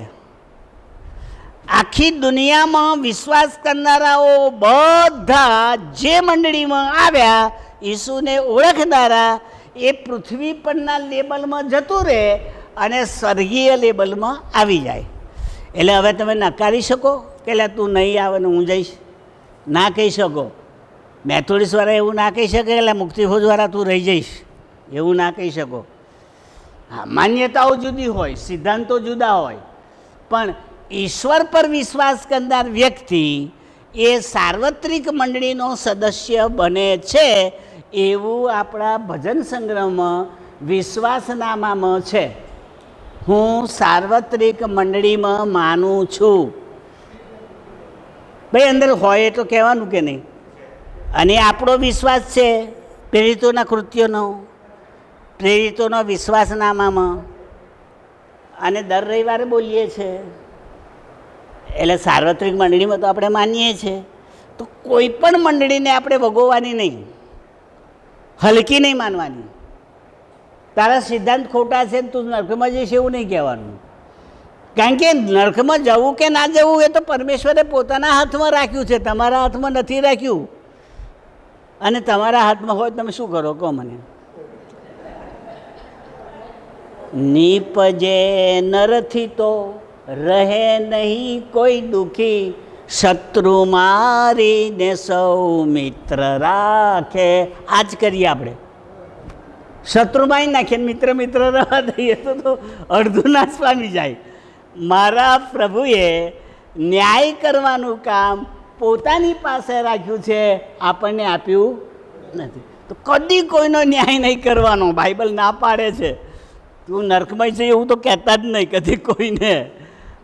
આખી દુનિયામાં વિશ્વાસ કરનારાઓ બધા જે મંડળીમાં આવ્યા ઈસુને ઓળખનારા, એ પૃથ્વી પરના લેબલમાં જતું રહે અને સ્વર્ગીય લેબલમાં આવી જાય. એટલે હવે તમે નકારી શકો કે એટલે તું નહીં આવે ને હું જઈશ? ના કહી શકો. મેથોડિસ્ટવાળા એવું ના કહી શકે એટલે મુક્તિફોજવાળા તું રહી જઈશ, એવું ના કહી શકો. હા, માન્યતાઓ જુદી હોય, સિદ્ધાંતો જુદા હોય, પણ ઈશ્વર પર વિશ્વાસ કરનાર વ્યક્તિ એ સાર્વત્રિક મંડળીનો સદસ્ય બને છે. એવું આપણા ભજન સંગ્રહમાં વિશ્વાસનામામાં છે. હું સાર્વત્રિક મંડળીમાં માનું છું. ભાઈ અંદર હોય તો કહેવાનું કે નહીં? અને આપણો વિશ્વાસ છે પ્રેરિતોના કૃત્યોનો, પ્રેરિતોનો વિશ્વાસનામામાં, અને દર રવિવારે બોલીએ છીએ. એટલે સાર્વત્રિક મંડળીમાં તો આપણે માનીએ છીએ. તો કોઈ પણ મંડળીને આપણે વગોવાની નહીં, હલકી નહીં માનવાની. તારા સિદ્ધાંત ખોટા છે તું નરકમાં જઈશ એવું નહીં કહેવાનું. કારણ કે નરકમાં જવું કે ના જવું એ તો પરમેશ્વરે પોતાના હાથમાં રાખ્યું છે, તમારા હાથમાં નથી રાખ્યું. અને તમારા હાથમાં હોય તમે શું કરો કહો મને? નીપજે નરથી તો રહે નહીં કોઈ દુઃખી, શત્રુ મારીને સૌ મિત્ર રાખે. આ જ કરીએ આપણે. શત્રુ મારી નાખીએ, મિત્ર મિત્ર રહેવા દઈએ તો અડધું નાશ પામી જાય. મારા પ્રભુએ ન્યાય કરવાનું કામ પોતાની પાસે રાખ્યું છે, આપણને આપ્યું નથી. તો કદી કોઈનો ન્યાય નહીં કરવાનો. બાઇબલ ના પાડે છે. તું નરકમાં છે એવું તો કહેતા જ નહીં કદી કોઈને.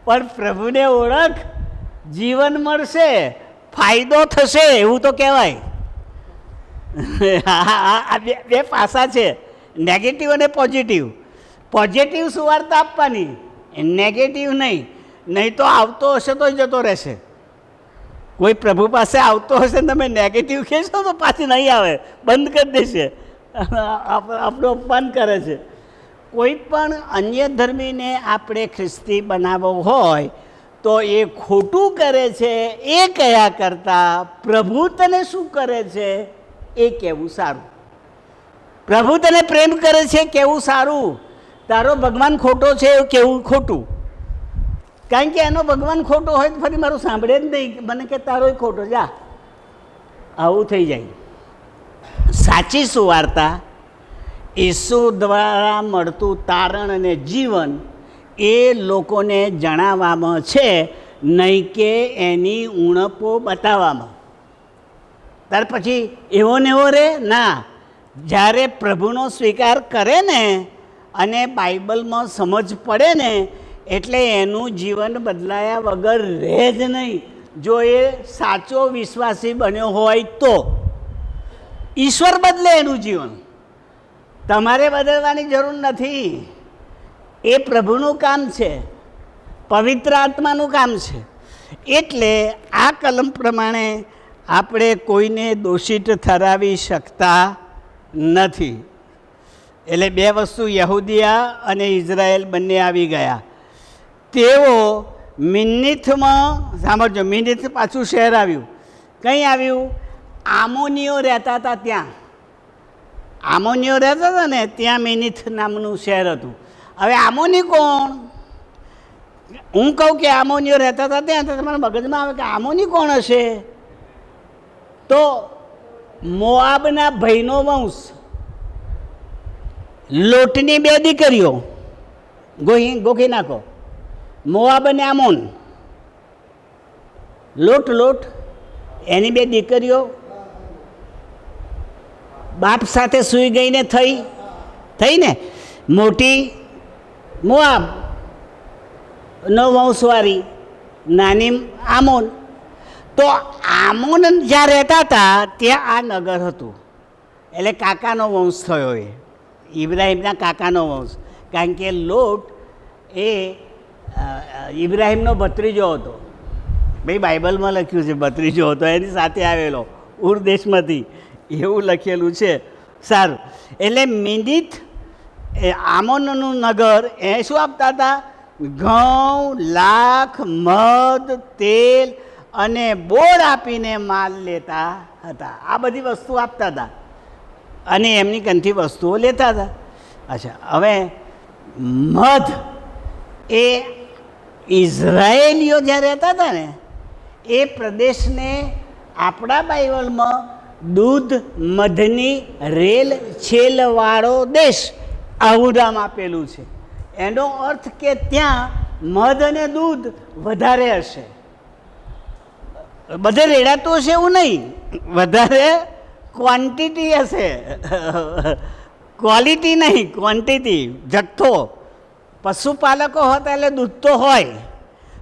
પણ પ્રભુને ઓળખ, જીવન મળશે, ફાયદો થશે એવું તો કહેવાય. આ બે પાસા છે, નેગેટિવ અને પોઝિટિવ. પોઝિટિવ સુવાર્તા આપવાની, નેગેટિવ નહીં. નહીં તો આવતો હશે તો જતો રહેશે. કોઈ પ્રભુ પાસે આવતો હશે ને તમે નેગેટિવ કહેશો તો પાછી નહીં આવે, બંધ કરી દેશે, આપણું અપમાન કરે છે. કોઈ પણ અન્ય ધર્મીને આપણે ખ્રિસ્તી બનાવવો હોય તો એ ખોટું કરે છે એ કયા કરતાં પ્રભુ તને શું કરે છે એ કહેવું સારું. પ્રભુ તને પ્રેમ કરે છે કહેવું સારું. તારો ભગવાન ખોટો છે એવું કહેવું ખોટું. કારણ કે એનો ભગવાન ખોટો હોય તો ફરી મારું સાંભળે જ નહીં, મને કે તારો ખોટો, જા, આવું થઈ જાય. સાચી સુવાર્તા, ઈસુ દ્વારા મળતું તારણ અને જીવન એ લોકોને જણાવવામાં છે, નહીં કે એની ઉણપો બતાવવામાં. ત્યાર પછી એવો ને એવો રે ના. જ્યારે પ્રભુનો સ્વીકાર કરે ને અને બાઇબલમાં સમજ પડે ને એટલે એનું જીવન બદલાયા વગર રહે જ નહીં. જો એ સાચો વિશ્વાસી બન્યો હોય તો ઈશ્વર બદલે એનું જીવન. તમારે બદલવાની જરૂર નથી. એ પ્રભુનું કામ છે, પવિત્ર આત્માનું કામ છે. એટલે આ કલમ પ્રમાણે આપણે કોઈને દોષિત ઠરાવી શકતા નથી. એટલે બે વસ્તુ, યહૂદિયા અને ઇઝરાયલ બંને આવી ગયા. તેઓ મિન્નીથમાં, સાંભળજો, મિન્નીથ પાછું શહેર આવ્યું. કંઈ આવ્યું? આમોનીઓ રહેતા હતા ત્યાં. આમોનીઓ રહેતા હતા ને ત્યાં મિન્નીથ નામનું શહેર હતું. હવે આમોની કોણ? હું કહું કે આમોનીઓ રહેતા હતા ત્યાં, તો તમારા મગજમાં આવે કે આમોની કોણ હશે? તો મોઆબના ભાઈનો વંશ, લોટની બે દીકરીઓ, ગોખી નાખો. મોઆબ અને આમોન, લોટ એની બે દીકરીઓ બાપ સાથે સૂઈ ગઈને થઈ ને મોટી મોઆબ નો વંશવાળી, નાની આમોન. તો આમોન જ્યાં રહેતા હતા ત્યાં આ નગર હતું, એટલે કાકાનો વંશ થયો. એ ઇબ્રાહિમના કાકાનો વંશ, કારણ કે લોટ એ ઇબ્રાહિમનો ભત્રીજો હતો. ભાઈ બાઇબલમાં લખ્યું છે ભત્રીજો હતો, એની સાથે આવેલો ઉર દેશમાંથી, એવું લખેલું છે. સારું, એટલે મિનિત આમોનનું નગર એ શું આપતા હતા? ઘઉં, લાખ, મધ, તેલ અને બોર આપીને માલ લેતા હતા. આ બધી વસ્તુ આપતા હતા અને એમની કંઠી વસ્તુઓ લેતા હતા. અચ્છા, હવે મધ એ ઇઝરાયેલીઓ જ્યાં રહેતા હતા ને એ પ્રદેશને આપણા બાઇબલમાં દૂધ મધની રેલ છેલવાળો દેશ આવું નામ આપેલું છે. એનો અર્થ કે ત્યાં મધ અને દૂધ વધારે હશે. બધે રેડાતું હશે એવું નહીં, વધારે ક્વોન્ટિટી હશે, ક્વોલિટી નહીં, ક્વોન્ટિટી, જથ્થો. પશુપાલકો હતા એટલે દૂધ તો હોય,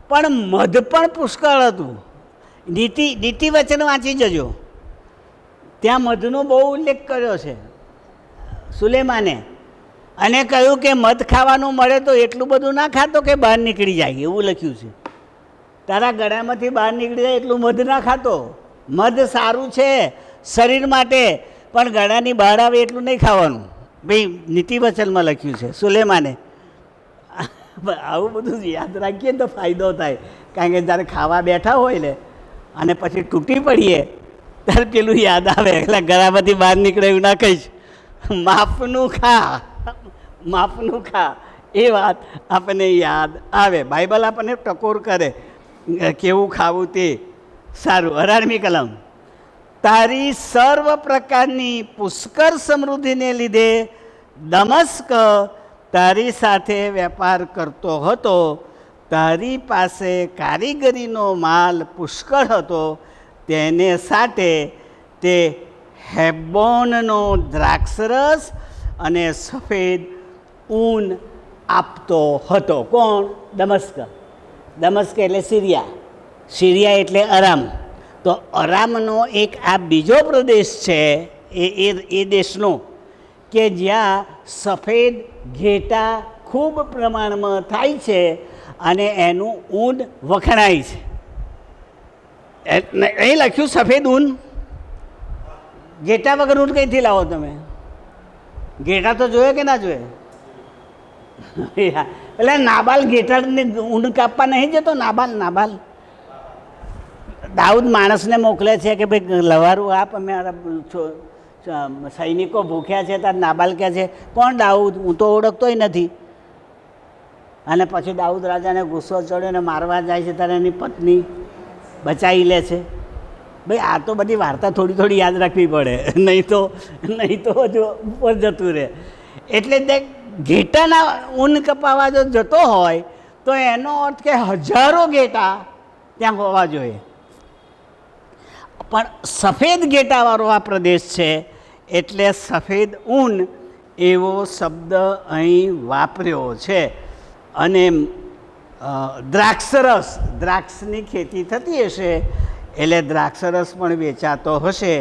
પણ મધ પણ પુષ્કળ હતું. નીતિ વચન વાંચી જજો, ત્યાં મધનો બહુ ઉલ્લેખ કર્યો છે સુલેમાને, અને કહ્યું કે મધ ખાવાનું મળે તો એટલું બધું ના ખાતો કે બહાર નીકળી જાય, એવું લખ્યું છે. તારા ગળામાંથી બહાર નીકળી જાય એટલું મધ ના ખાતો. મધ સારું છે શરીર માટે, પણ ગળાની બહાર આવે એટલું નહીં ખાવાનું. ભાઈ નીતિ વચનમાં લખ્યું છે સુલેમાને. આવું બધું યાદ રાખીએ તો ફાયદો થાય, કારણ કે જ્યારે ખાવા બેઠા હોય ને અને પછી તૂટી પડીએ ત્યારે પેલું યાદ આવે, એટલે ગળામાંથી બહાર નીકળે એવું ના કહીશ. માપનું ખા, એ વાત આપણને યાદ આવે. બાઇબલ આપણને ટકોર કરે કેવું ખાવું તે. સારું, 18મી કલમ. તારી સર્વ પ્રકારની પુષ્કળ સમૃદ્ધિને લીધે દમસ્ક તારી સાથે વેપાર કરતો હતો. તારી પાસે કારીગરીનો માલ પુષ્કળ હતો, તેને સાથે તે હેબોનનો દ્રાક્ષરસ અને સફેદ ઊન આપતો હતો. કોણ? દમસ્ક. દમસ્ક એટલે સિરિયા એટલે અરામ. તો અરામનો એક આ બીજો પ્રદેશ છે એ દેશનો કે જ્યાં સફેદ ઘેટા ખૂબ પ્રમાણમાં થાય છે અને એનું ઊન વખણાય છે. અહીં લખ્યું સફેદ ઊન. ઘેટા વગર ઊન કંઈથી લાવો તમે? ઘેટા તો જોયે કે ના જોયે? એટલે નાબાલ ઘેટાને ઊન કાપવા નહીં જતો. નાબાલ દાઉદ માણસને મોકલે છે કે ભાઈ લવારું આપ, અમે સૈનિકો ભૂખ્યા છે. તાર નાબાલ કહે છે કોણ દાઉદ? હું તો ઓળખતોય નથી. અને પછી દાઉદ રાજાને ગુસ્સો ચડ્યો ને મારવા જાય છે, ત્યારે એની પત્ની બચાવી લે છે. ભાઈ આ તો બધી વાર્તા થોડી યાદ રાખવી પડે, નહીં તો હજુ ઉપર જતું રહે. એટલે તે ઘેટાના ઊન કપાવા જો જતો હોય તો એનો અર્થ કે હજારો ઘેટા ત્યાં હોવા જોઈએ. પણ સફેદ ઘેટાવાળો આ પ્રદેશ છે એટલે સફેદ ઊન એવો શબ્દ અહીં વાપર્યો છે. અને દ્રાક્ષરસ, દ્રાક્ષની ખેતી થતી હશે એટલે દ્રાક્ષરસ પણ વેચાતો હશે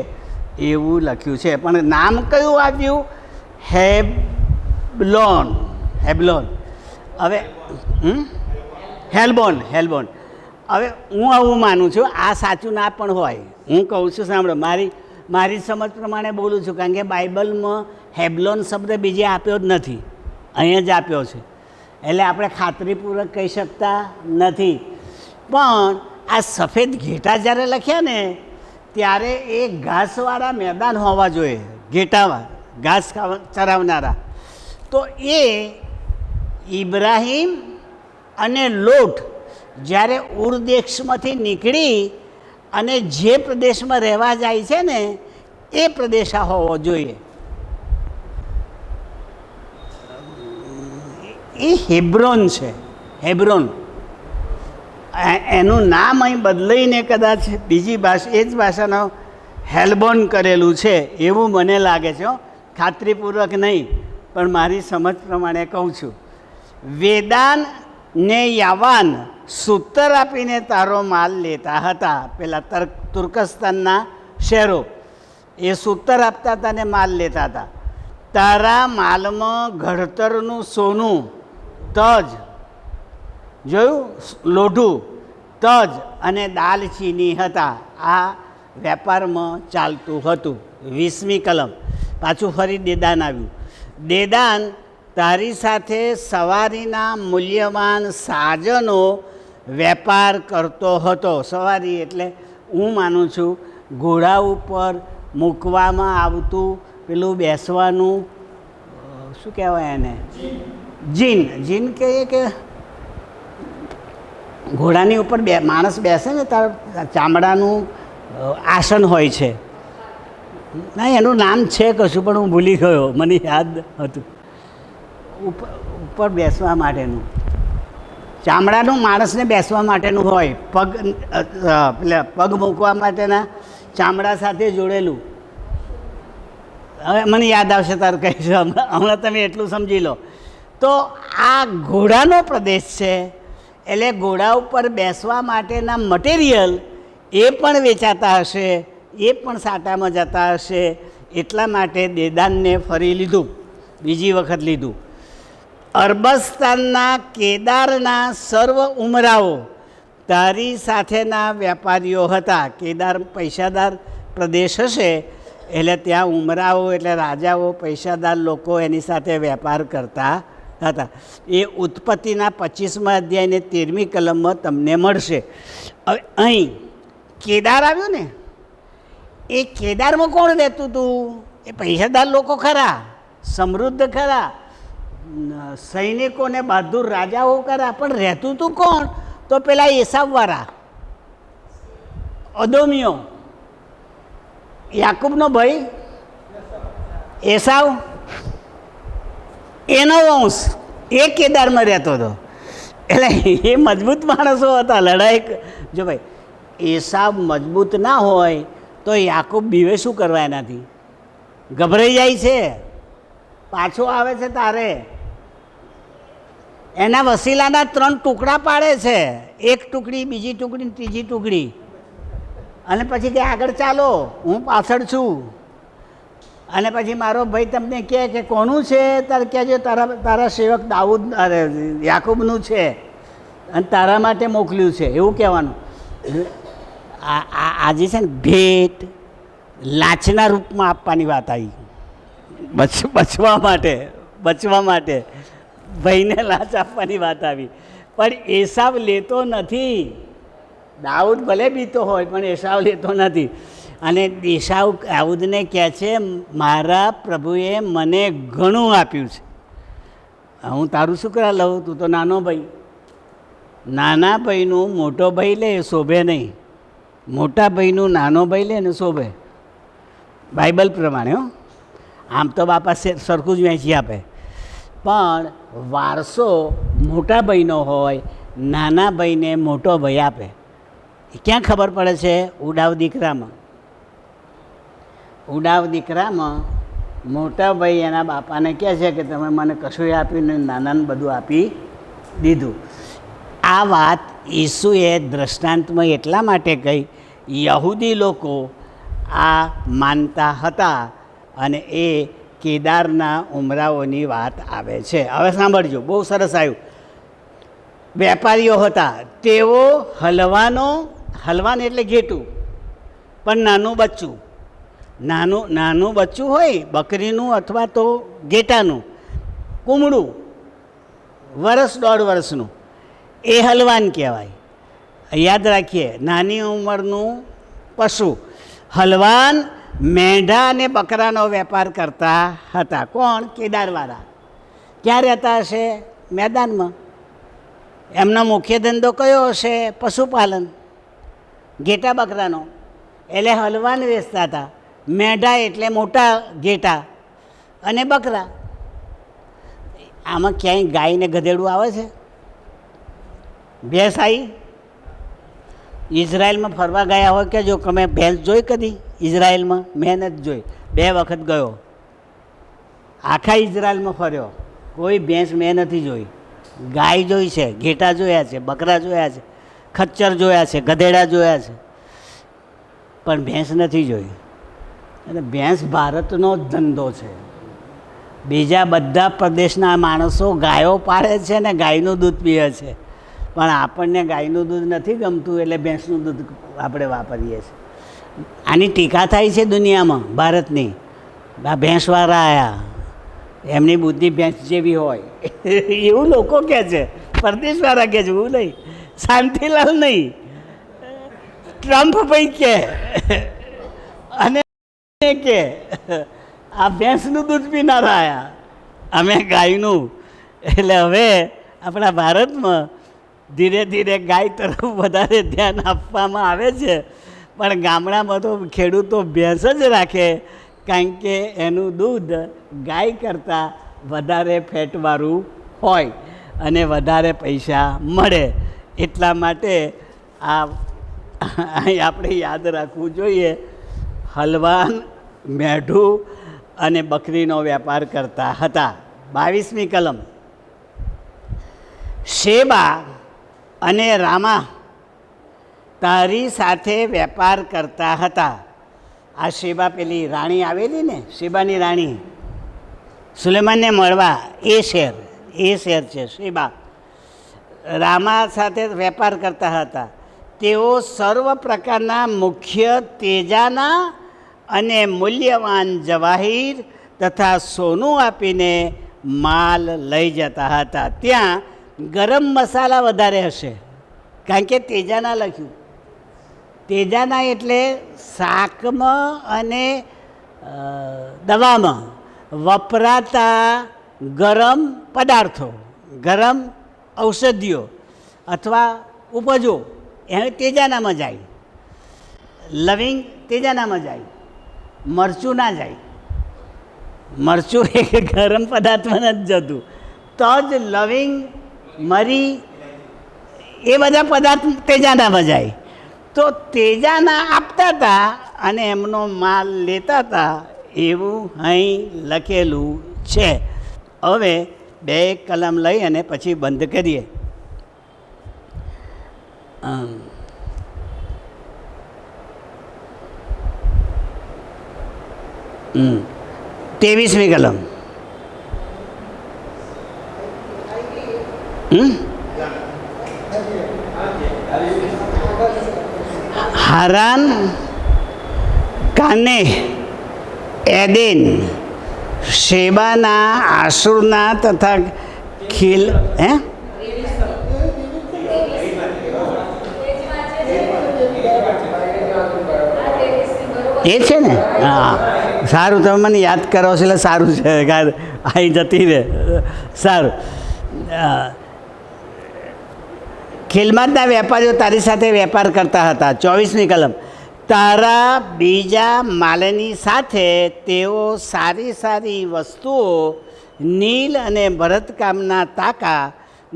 એવું લખ્યું છે. પણ નામ કયું આવ્યું? હેબ્લોન. હવે હેલબોન. હવે હું આવું માનું છું, આ સાચું ના પણ હોય. હું કહું છું સાંભળો, મારી સમજ પ્રમાણે બોલું છું, કારણ કે બાઇબલમાં હેબ્લોન શબ્દ બીજે આપ્યો જ નથી, અહીંયા જ આપ્યો છે. એટલે આપણે ખાતરીપૂર્વક કહી શકતા નથી. પણ આ સફેદ ઘેટા જ્યારે લખ્યા ને ત્યારે એ ઘાસવાળા મેદાન હોવા જોઈએ, ઘેટામાં ઘાસ ચરાવનારા. તો એ ઇબ્રાહિમ અને લોટ જ્યારે ઉર દેશમાંથી નીકળી અને જે પ્રદેશમાં રહેવા જાય છે ને એ પ્રદેશ આ હોવો જોઈએ. એ હેબ્રોન છે. હેબ્રોન એનું નામ અહીં બદલાઈને કદાચ બીજી ભાષા, એ જ ભાષાનો હેલબોન કરેલું છે એવું મને લાગે છે. ખાતરીપૂર્વક નહીં, પણ મારી સમજ પ્રમાણે કહું છું. વેદાન ને યાવાન સૂતર આપીને તારો માલ લેતા હતા. પેલા તુર્કસ્તાનના શહેરો એ સૂતર આપતા હતા ને માલ લેતા હતા. તારા માલમાં ઘડતરનું સોનું, તજ, જોયું, લોઢું, તજ અને દાલચીની હતા. આ વેપારમાં ચાલતું હતું. 20મી કલમ પાછું ફરી દેદાન આવ્યું. દેદાન તારી સાથે સવારીના મૂલ્યવાન સાધનો વેપાર કરતો હતો. સવારી એટલે હું માનું છું ઘોડા ઉપર મૂકવામાં આવતું પેલું બેસવાનું, શું કહેવાય એને, જીન. જીન કહીએ કે ઘોડાની ઉપર માણસ બેસે ને તાર ચામડાનું આસન હોય છે. ના, એનું નામ છે કશું, પણ હું ભૂલી ગયો, મને યાદ હતું. ઉપર બેસવા માટેનું ચામડાનું માણસને બેસવા માટેનું હોય. પેલા પગ મૂકવા માટેના ચામડા સાથે જોડેલું. હવે મને યાદ આવશે તારે કહીશ. હમણાં તમે એટલું સમજી લો. તો આ ઘોડાનો પ્રદેશ છે, એટલે ઘોડા ઉપર બેસવા માટેના મટીરિયલ એ પણ વેચાતા હશે, એ પણ સાટામાં જતા હશે. એટલા માટે દેદાનને ફરી લીધું, બીજી વખત લીધું. અરબસ્તાનના કેદારના સર્વ ઉમરાઓ તારી સાથેના વેપારીઓ હતા. કેદાર પૈસાદાર પ્રદેશ હશે, એટલે ત્યાં ઉમરાઓ એટલે રાજાઓ, પૈસાદાર લોકો એની સાથે વેપાર કરતા હતા. એ ઉત્પત્તિના 25મા અધ્યાયને 13મી કલમમાં તમને મળશે. હવે અહીં કેદાર આવ્યું ને, એ કેદારમાં કોણ રહેતું હતું? એ પૈસાદાર લોકો ખરા, સમૃદ્ધ ખરા, સૈનિકોને બહાદુર રાજાઓ ખરા, પણ રહેતું હતું કોણ? તો પેલા એસાવવાળા, અદોમીઓ, યાકૂબનો ભાઈ એસાવ, એનો વંશ એ કેદારમાં રહેતો હતો. એટલે એ મજબૂત માણસો હતા. લડાઈ, જો ભાઈ એસાવ મજબૂત ના હોય તો યાકૂબ બીવે શું કરવા એનાથી? ગભરાઈ જાય છે, પાછો આવે છે તારે. એના વસીલાના 3 ટુકડા પાડે છે, એક ટુકડી, બીજી ટુકડી, ત્રીજી ટુકડી, અને પછી કે આગળ ચાલો, હું પાછળ છું. અને પછી મારો ભાઈ તમને કહે કે કોનું છે? તારે કહેજો તારા સેવક દાઉદ, અરે યાકૂબનું છે, અને તારા માટે મોકલ્યું છે, એવું કહેવાનું. આજે છે ને ભેટ લાંચના રૂપમાં આપવાની વાત આવી. બચવા માટે ભાઈને લાંચ આપવાની વાત આવી. પણ એસાવ લેતો નથી. દાઉદ ભલે બીતો હોય, પણ એસાવ લેતો નથી. અને એસાવ દાઉદને કહે છે, મારા પ્રભુએ મને ઘણું આપ્યું છે, હું તારું શું કરા લઉં? તું તો નાનો ભાઈ. નાના ભાઈનું મોટો ભાઈ લે એ શોભે નહીં, મોટા ભાઈનું નાનો ભાઈ લે ને શોભે, બાઇબલ પ્રમાણે. આમ તો બાપા સરખું જ વહેંચી આપે, પણ વારસો મોટા ભાઈનો હોય, નાના ભાઈને મોટો ભાઈ આપે. ક્યાં ખબર પડે છે? ઉડાવ દીકરામાં મોટા ભાઈ એના બાપાને કહે છે કે તમે મને કશું આપ્યું ને નાનાને બધું આપી દીધું. આ વાત ઈસુએ દ્રષ્ટાંતમાં એટલા માટે કહી, યહૂદી લોકો આ માનતા હતા, અને એ કેદારના ઉમરાઓની વાત આવે છે. હવે સાંભળજો, બહુ સરસ આવ્યું. વેપારીઓ હતા, તેઓ હલવાન એટલે ઘેટું, પણ નાનું બચ્ચું, નાનું બચ્ચું હોય બકરીનું અથવા તો ઘેટાનું, કૂમડું, 1-1.5 વર્ષનું, એ હલવાન કહેવાય. યાદ રાખીએ, નાની ઉંમરનું પશુ. હલવાન મેંઢા અને બકરાનો વેપાર કરતા હતા. કોણ? કેદારવાળા. ક્યાં રહેતા હશે? મેદાનમાં. એમનો મુખ્ય ધંધો કયો હશે? પશુપાલન, ઘેટા બકરાનો. એટલે હલવાન વેચતા હતા. મેંઢા એટલે મોટા ઘેટા, અને બકરા. આમાં ક્યાંય ગાય ને ગધેડું આવે છે? ભેંસ આવી? ઇઝરાયલમાં ફરવા ગયા હોય કે જો તમે ભેંસ જોઈ કદી ઇઝરાયલમાં? મેં નથી જોઈ, 2 વખત ગયો, આખા ઇઝરાયલમાં ફર્યો, કોઈ ભેંસ મેં નથી જોઈ. ગાય જોઈ છે, ઘેટા જોયા છે, બકરા જોયા છે, ખચ્ચર જોયા છે, ગધેડા જોયા છે, પણ ભેંસ નથી જોઈ. અને ભેંસ ભારતનો જ ધંધો છે. બીજા બધા પ્રદેશના માણસો ગાયો પાળે છે ને ગાયનું દૂધ પીએ છે, પણ આપણને ગાયનું દૂધ નથી ગમતું એટલે ભેંસનું દૂધ આપણે વાપરીએ છીએ. આની ટીકા થાય છે દુનિયામાં ભારતની. આ ભેંસવાળા આવ્યા, એમની બુદ્ધિ ભેંસ જેવી હોય એવું લોકો કહે છે, પરદેશવાળા કહે છે, એવું નહીં. શાંતિલાલ નહીં, ટ્રમ્પ ભાઈ કહે અને કે આ ભેંસનું દૂધ પીનારા આવ્યા, અમે ગાયનું. એટલે હવે આપણા ભારતમાં ધીરે ધીરે ગાય તરફ વધારે ધ્યાન આપવામાં આવે છે, પણ ગામડામાં તો ખેડૂતો ભેંસ જ રાખે, કારણ કે એનું દૂધ ગાય કરતાં વધારે ફેટવાળું હોય અને વધારે પૈસા મળે. એટલા માટે આ આપણે યાદ રાખવું જોઈએ. હલવાન મેઢું અને બકરીનો વેપાર કરતા હતા. 22મી કલમ. શેબા અને રામા તારી સાથે વેપાર કરતા હતા. આ શેબા પેલી રાણી આવેલી ને, શેબાની રાણી સુલેમાનને મળવા, એ શહેર છે શેબા. રામા સાથે વેપાર કરતા હતા. તેઓ સર્વ પ્રકારના મુખ્ય તેજાના અને મૂલ્યવાન જવાહીર તથા સોનું આપીને માલ લઈ જતા હતા. ત્યાં ગરમ મસાલા વધારે હશે, કારણ કે તેજાના લખ્યું. તેજાના એટલે શાકમાં અને દવામાં વપરાતા ગરમ પદાર્થો, ગરમ ઔષધિઓ અથવા ઉપજો એ તેજાનામાં જાય. લવિંગ તેજાનામાં જાય, મરચું ના જાય. મરચું એ ગરમ પદાર્થમાં નથી જતું, તો જ લવિંગ, મરી એ બધા પદાર્થ તેજાનામાં જાય. તો તેજાના આપતા હતા અને એમનો માલ લેતા હતા, એવું અહીં લખેલું છે. હવે 2 કલમ લઈ અને પછી બંધ કરીએ. 23મી કલમ. હારાન, કાને, એદેન, શેબાના, આશુરના તથા ખીલ. એ છે ને? હા, સારું, તમે મને યાદ કરો છો એટલે સારું છે, અહીં જતી રહે. સારું. ખિલમતના વેપારીઓ તારી સાથે વેપાર કરતા હતા. 24મી કલમ. તારા બીજા માલની સાથે તેઓ સારી સારી વસ્તુઓ, નીલ અને ભરતકામના તાકા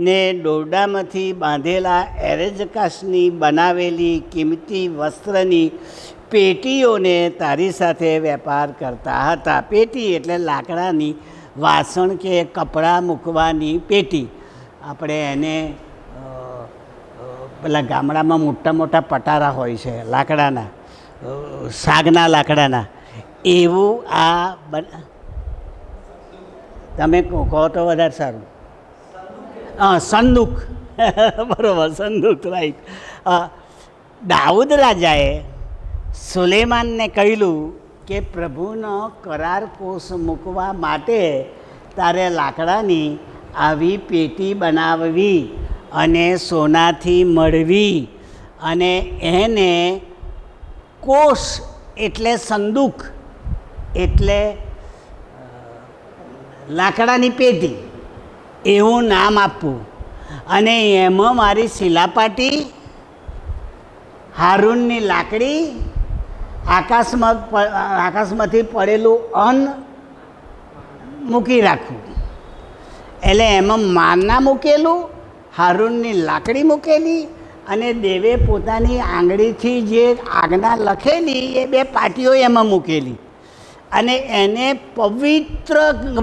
ને દોરડામાંથી બાંધેલા એરેજકાશની બનાવેલી કિંમતી વસ્ત્રની પેટીઓને તારી સાથે વેપાર કરતા હતા. પેટી એટલે લાકડાની વાસણ કે કપડાં મૂકવાની પેટી. આપણે એને પેલા ગામડામાં મોટા મોટા પટારા હોય છે લાકડાના, સાગના લાકડાના, એવું આ તમે કહો તો વધારે સારું. સંદૂક. બરાબર, સંદૂક, રાઈટ. દાઉદ રાજાએ સુલેમાનને કહેલું કે પ્રભુનો કરાર કોષ મૂકવા માટે તારે લાકડાની આવી પેટી બનાવવી અને સોનાથી મળવી, અને એને કોષ એટલે સંદૂક એટલે લાકડાની પેટી એવું નામ આપવું, અને એમાં મારી શિલાપાટી, હારૂનની લાકડી, આકાશમાંથી પડેલું અન્ન મૂકી રાખવું. એટલે એમાં માના મૂકેલું, હારૂનની લાકડી મૂકેલી, અને દેવે પોતાની આંગળીથી જે આજ્ઞા લખેલી એ 2 પાટીઓ એમાં મૂકેલી, અને એને પવિત્ર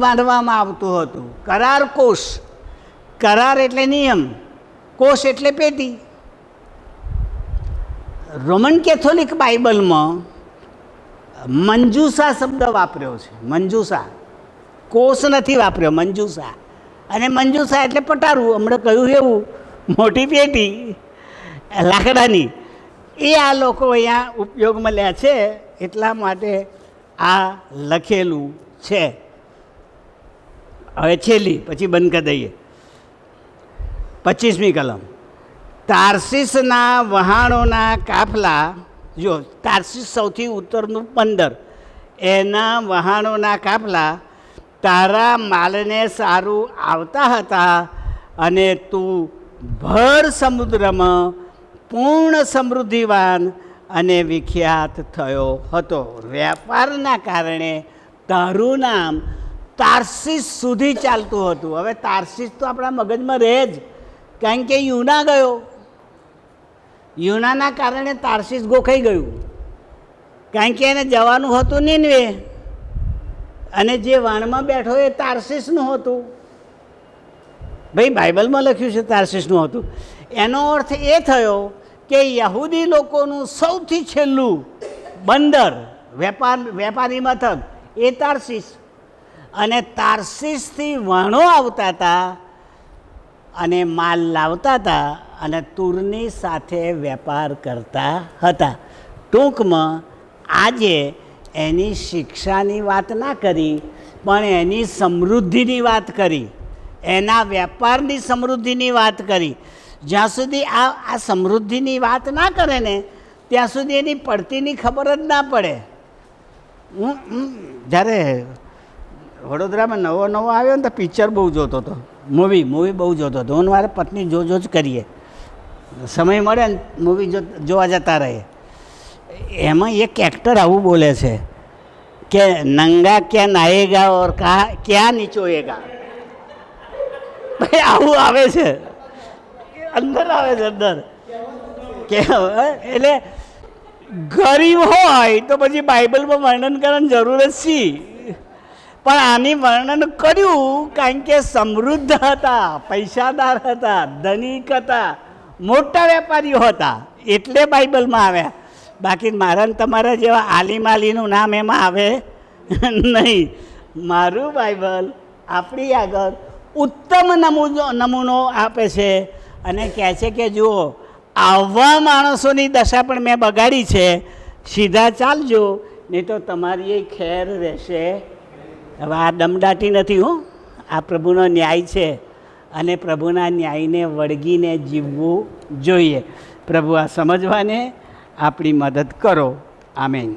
માનવામાં આવતું હતું. કરાર કોષ, કરાર એટલે નિયમ, કોષ એટલે પેટી. રોમન કેથોલિક બાઇબલમાં મંજૂસા શબ્દ વાપર્યો છે. મંજૂસા, કોષ નથી વાપર્યો, મંજૂસા. અને મંજૂસા એટલે પટારું, હમણાં કહ્યું એવું, મોટી પેટી લાકડાની. એ આ લોકો અહીંયા ઉપયોગમાં લે છે, એટલા માટે આ લખેલું છે. હવે છેલ્લી, પછી બંધ કરી દઈએ. 25મી કલમ. તાર્શીશના વહાણોના કાફલા, જો તાર્શીશ સૌથી ઉત્તરનું બંદર, એના વહાણોના કાફલા તારા માલને સારું આવતા હતા, અને તું ભર સમુદ્રમાં પૂર્ણ સમૃદ્ધિવાન અને વિખ્યાત થયો હતો. વેપારના કારણે તારું નામ તાર્શીશ સુધી ચાલતું હતું. હવે તાર્શીશ તો આપણા મગજમાં રહે જ, કારણ કે યુના ગયો, યુનાના કારણે તાર્શીશ ગોખાઈ ગયું, કારણ કે એને જવાનું હતું નીનવે, અને જે વાણમાં બેઠો એ તાર્શીશનું હતું. ભાઈ બાઇબલમાં લખ્યું છે તાર્શીશનું હતું. એનો અર્થ એ થયો કે યહૂદી લોકોનું સૌથી છેલ્લું બંદર, વેપારી મથક એ તાર્શીશ, અને તાર્શીશથી વાણો આવતા હતા અને માલ લાવતા હતા અને તુરની સાથે વેપાર કરતા હતા. ટૂંકમાં આજે એની શિક્ષાની વાત ના કરી, પણ એની સમૃદ્ધિની વાત કરી, એના વેપારની સમૃદ્ધિની વાત કરી. જ્યાં સુધી આ સમૃદ્ધિની વાત ના કરે ને ત્યાં સુધી એની પડતીની ખબર જ ના પડે. જ્યારે વડોદરામાં નવો આવ્યો ને તો પિક્ચર બહુ જોતો હતો, મૂવી બહુ જોતો હતો. હું મારે પત્ની જો જ કરીએ, સમય મળે ને મૂવી જોવા જતા રહે. એમાં એક એક્ટર આવું બોલે છે કે નંગા ક્યાં નાએગા ઓર ક્યાં નીચોએગા. ભાઈ આવું આવે છે, અંદર આવે છે અંદર. કે એટલે ગરીબ હોય તો પછી બાઇબલમાં વર્ણન કરવાની જરૂર જ શી, પણ આની વર્ણન કર્યું કારણ કે સમૃદ્ધ હતા, પૈસાદાર હતા, ધનિક હતા, મોટા વેપારીઓ હતા, એટલે બાઇબલમાં આવ્યા. બાકી મારા ને તમારા જેવા આલીમાલીનું નામ એમાં આવે નહીં. મારું બાઇબલ આપણી આગળ ઉત્તમ નમૂનો આપે છે અને કહે છે કે જુઓ, આવા માણસોની દશા પણ મેં બગાડી છે, સીધા ચાલજો નહીં તો તમારી એ ખેર રહેશે. હવે આ દમદાટી નથી, હું આ પ્રભુનો ન્યાય છે, અને પ્રભુના ન્યાયને વળગીને જીવવું જોઈએ. પ્રભુ આ સમજવાને આપણી મદદ કરો. આમેન.